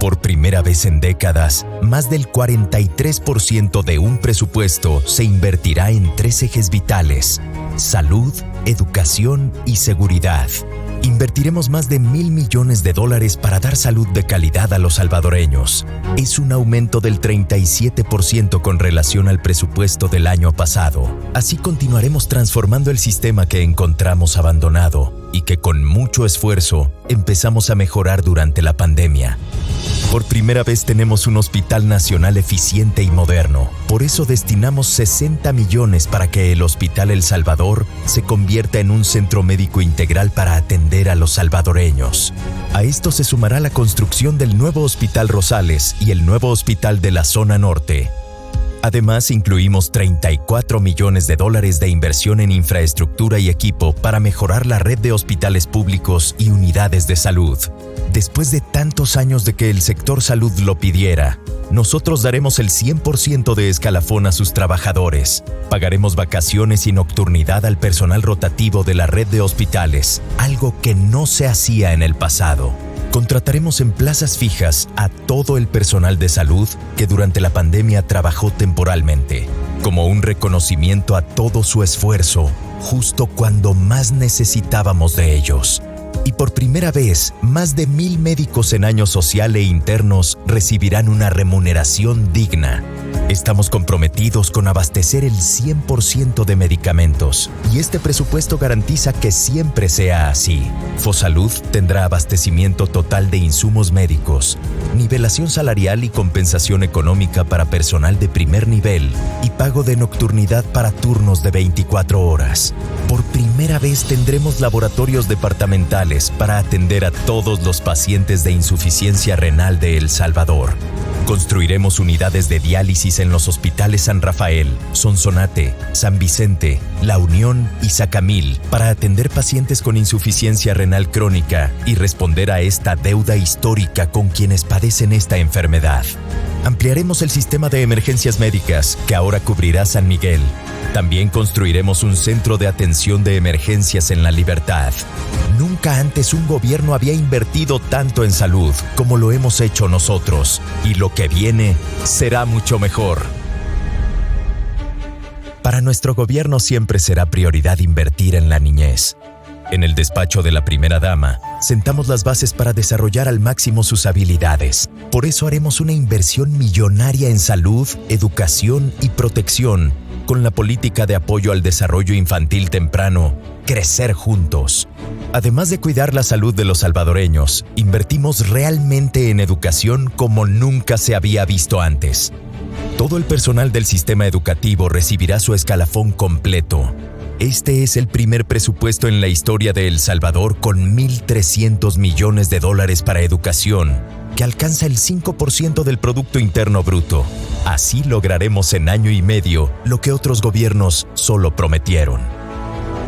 Por primera vez en décadas, más del 43% de un presupuesto se invertirá en 3 ejes vitales: salud, educación y seguridad. Invertiremos más de $1,000 millones para dar salud de calidad a los salvadoreños. Es un aumento del 37% con relación al presupuesto del año pasado. Así continuaremos transformando el sistema que encontramos abandonado y que con mucho esfuerzo empezamos a mejorar durante la pandemia. Por primera vez tenemos un hospital nacional eficiente y moderno. Por eso destinamos 60 millones para que el Hospital El Salvador se convierta en un centro médico integral para atender a los salvadoreños. A esto se sumará la construcción del nuevo Hospital Rosales y el nuevo hospital de la zona norte. Además, incluimos $34 millones de inversión en infraestructura y equipo para mejorar la red de hospitales públicos y unidades de salud. Después de tantos años de que el sector salud lo pidiera, nosotros daremos el 100% de escalafón a sus trabajadores. Pagaremos vacaciones y nocturnidad al personal rotativo de la red de hospitales, algo que no se hacía en el pasado. Contrataremos en plazas fijas a todo el personal de salud que durante la pandemia trabajó temporalmente, como un reconocimiento a todo su esfuerzo, justo cuando más necesitábamos de ellos. Y por primera vez, más de 1,000 médicos en año social e internos recibirán una remuneración digna. Estamos comprometidos con abastecer el 100% de medicamentos y este presupuesto garantiza que siempre sea así. Fosalud tendrá abastecimiento total de insumos médicos, nivelación salarial y compensación económica para personal de primer nivel y pago de nocturnidad para turnos de 24 horas. Por primera vez tendremos laboratorios departamentales para atender a todos los pacientes de insuficiencia renal de El Salvador. Construiremos unidades de diálisis en los hospitales San Rafael, Sonsonate, San Vicente, La Unión y Sacamil para atender pacientes con insuficiencia renal crónica y responder a esta deuda histórica con quienes padecen esta enfermedad. Ampliaremos el sistema de emergencias médicas que ahora cubrirá San Miguel. También construiremos un centro de atención de emergencias en La Libertad. Nunca antes un gobierno había invertido tanto en salud como lo hemos hecho nosotros, y lo que viene será mucho mejor. Para nuestro gobierno siempre será prioridad invertir en la niñez. En el despacho de la primera dama, sentamos las bases para desarrollar al máximo sus habilidades. Por eso haremos una inversión millonaria en salud, educación y protección, con la política de apoyo al desarrollo infantil temprano, Crecer Juntos. Además de cuidar la salud de los salvadoreños, invertimos realmente en educación como nunca se había visto antes. Todo el personal del sistema educativo recibirá su escalafón completo. Este es el primer presupuesto en la historia de El Salvador con $1,300 millones para educación, que alcanza el 5% del Producto Interno Bruto. Así lograremos en año y medio lo que otros gobiernos solo prometieron.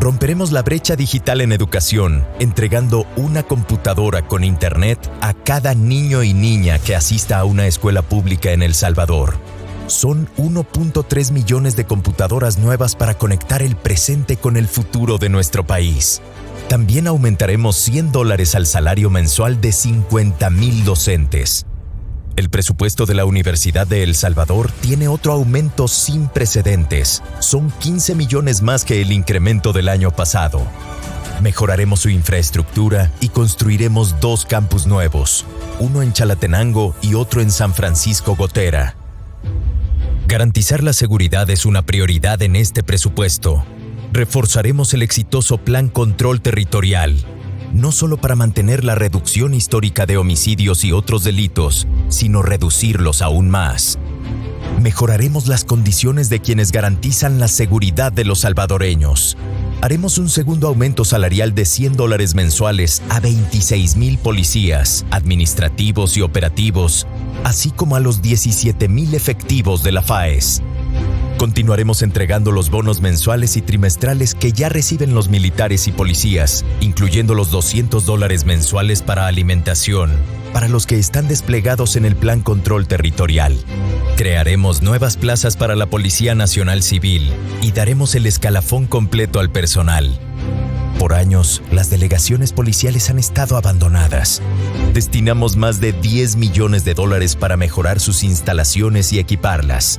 Romperemos la brecha digital en educación, entregando una computadora con internet a cada niño y niña que asista a una escuela pública en El Salvador. Son 1.3 millones de computadoras nuevas para conectar el presente con el futuro de nuestro país. También aumentaremos $100 al salario mensual de 50,000 docentes. El presupuesto de la Universidad de El Salvador tiene otro aumento sin precedentes. Son 15 millones más que el incremento del año pasado. Mejoraremos su infraestructura y construiremos 2 campus nuevos, uno en Chalatenango y otro en San Francisco Gotera. Garantizar la seguridad es una prioridad en este presupuesto. Reforzaremos el exitoso Plan Control Territorial, no solo para mantener la reducción histórica de homicidios y otros delitos, sino reducirlos aún más. Mejoraremos las condiciones de quienes garantizan la seguridad de los salvadoreños. Haremos un segundo aumento salarial de $100 mensuales a 26,000 policías, administrativos y operativos, así como a los 17,000 efectivos de la FAES. Continuaremos entregando los bonos mensuales y trimestrales que ya reciben los militares y policías, incluyendo los $200 mensuales para alimentación, para los que están desplegados en el Plan Control Territorial. Crearemos nuevas plazas para la Policía Nacional Civil y daremos el escalafón completo al personal. Por años, las delegaciones policiales han estado abandonadas. Destinamos más de $10 millones para mejorar sus instalaciones y equiparlas.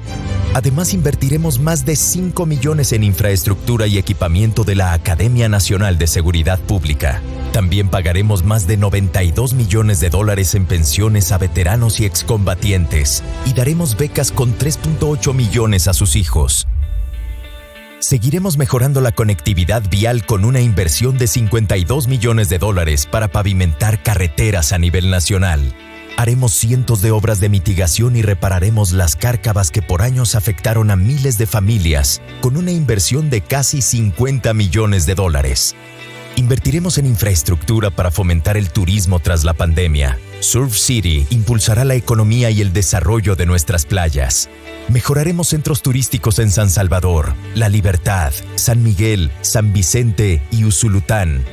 Además, invertiremos más de $5 millones en infraestructura y equipamiento de la Academia Nacional de Seguridad Pública. También pagaremos más de $92 millones en pensiones a veteranos y excombatientes y daremos becas con 3.8 millones a sus hijos. Seguiremos mejorando la conectividad vial con una inversión de $52 millones para pavimentar carreteras a nivel nacional. Haremos cientos de obras de mitigación y repararemos las cárcavas que por años afectaron a miles de familias, con una inversión de casi $50 millones. Invertiremos en infraestructura para fomentar el turismo tras la pandemia. Surf City impulsará la economía y el desarrollo de nuestras playas. Mejoraremos centros turísticos en San Salvador, La Libertad, San Miguel, San Vicente y Usulután,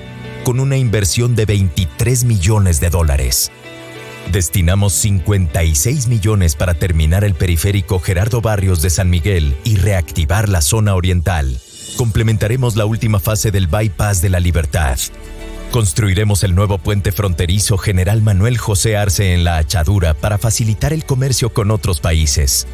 con una inversión de $23 millones. Destinamos $56 millones para terminar el periférico Gerardo Barrios de San Miguel y reactivar la zona oriental. Complementaremos la última fase del Bypass de La Libertad. Construiremos el nuevo puente fronterizo General Manuel José Arce en La Achadura para facilitar el comercio con otros países.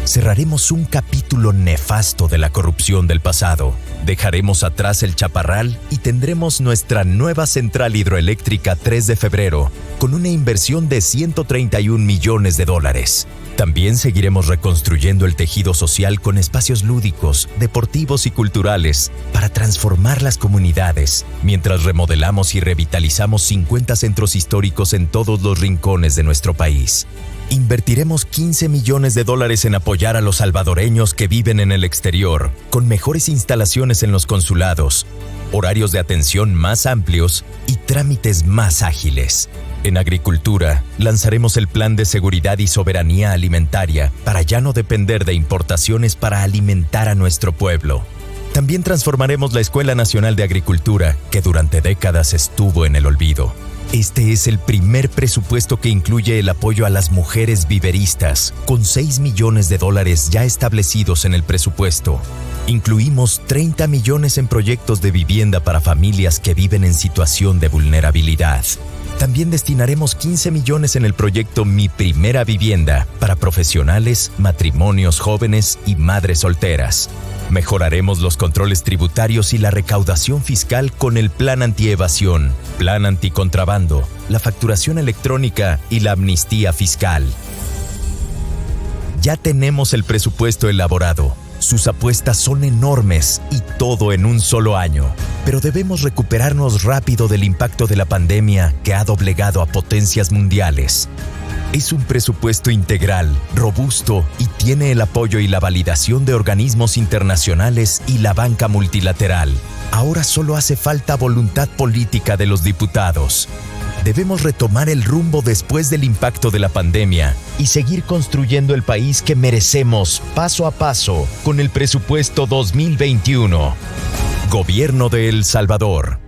Cerraremos un capítulo nefasto de la corrupción del pasado. Dejaremos atrás el chaparral y tendremos nuestra nueva central hidroeléctrica 3 de febrero, con una inversión de $131 millones. También seguiremos reconstruyendo el tejido social con espacios lúdicos, deportivos y culturales para transformar las comunidades, mientras remodelamos y revitalizamos 50 centros históricos en todos los rincones de nuestro país. Invertiremos $15 millones en apoyar a los salvadoreños que viven en el exterior, con mejores instalaciones en los consulados, horarios de atención más amplios y trámites más ágiles. En agricultura, lanzaremos el Plan de Seguridad y Soberanía Alimentaria para ya no depender de importaciones para alimentar a nuestro pueblo. También transformaremos la Escuela Nacional de Agricultura, que durante décadas estuvo en el olvido. Este es el primer presupuesto que incluye el apoyo a las mujeres viveristas, con $6 millones ya establecidos en el presupuesto. Incluimos $30 millones en proyectos de vivienda para familias que viven en situación de vulnerabilidad. También destinaremos $15 millones en el proyecto Mi Primera Vivienda para profesionales, matrimonios jóvenes y madres solteras. Mejoraremos los controles tributarios y la recaudación fiscal con el Plan Antievasión, Plan Anticontrabando, la facturación electrónica y la amnistía fiscal. Ya tenemos el presupuesto elaborado. Sus apuestas son enormes y todo en un solo año. Pero debemos recuperarnos rápido del impacto de la pandemia que ha doblegado a potencias mundiales. Es un presupuesto integral, robusto y tiene el apoyo y la validación de organismos internacionales y la banca multilateral. Ahora solo hace falta voluntad política de los diputados. Debemos retomar el rumbo después del impacto de la pandemia y seguir construyendo el país que merecemos paso a paso con el presupuesto 2021. Gobierno de El Salvador.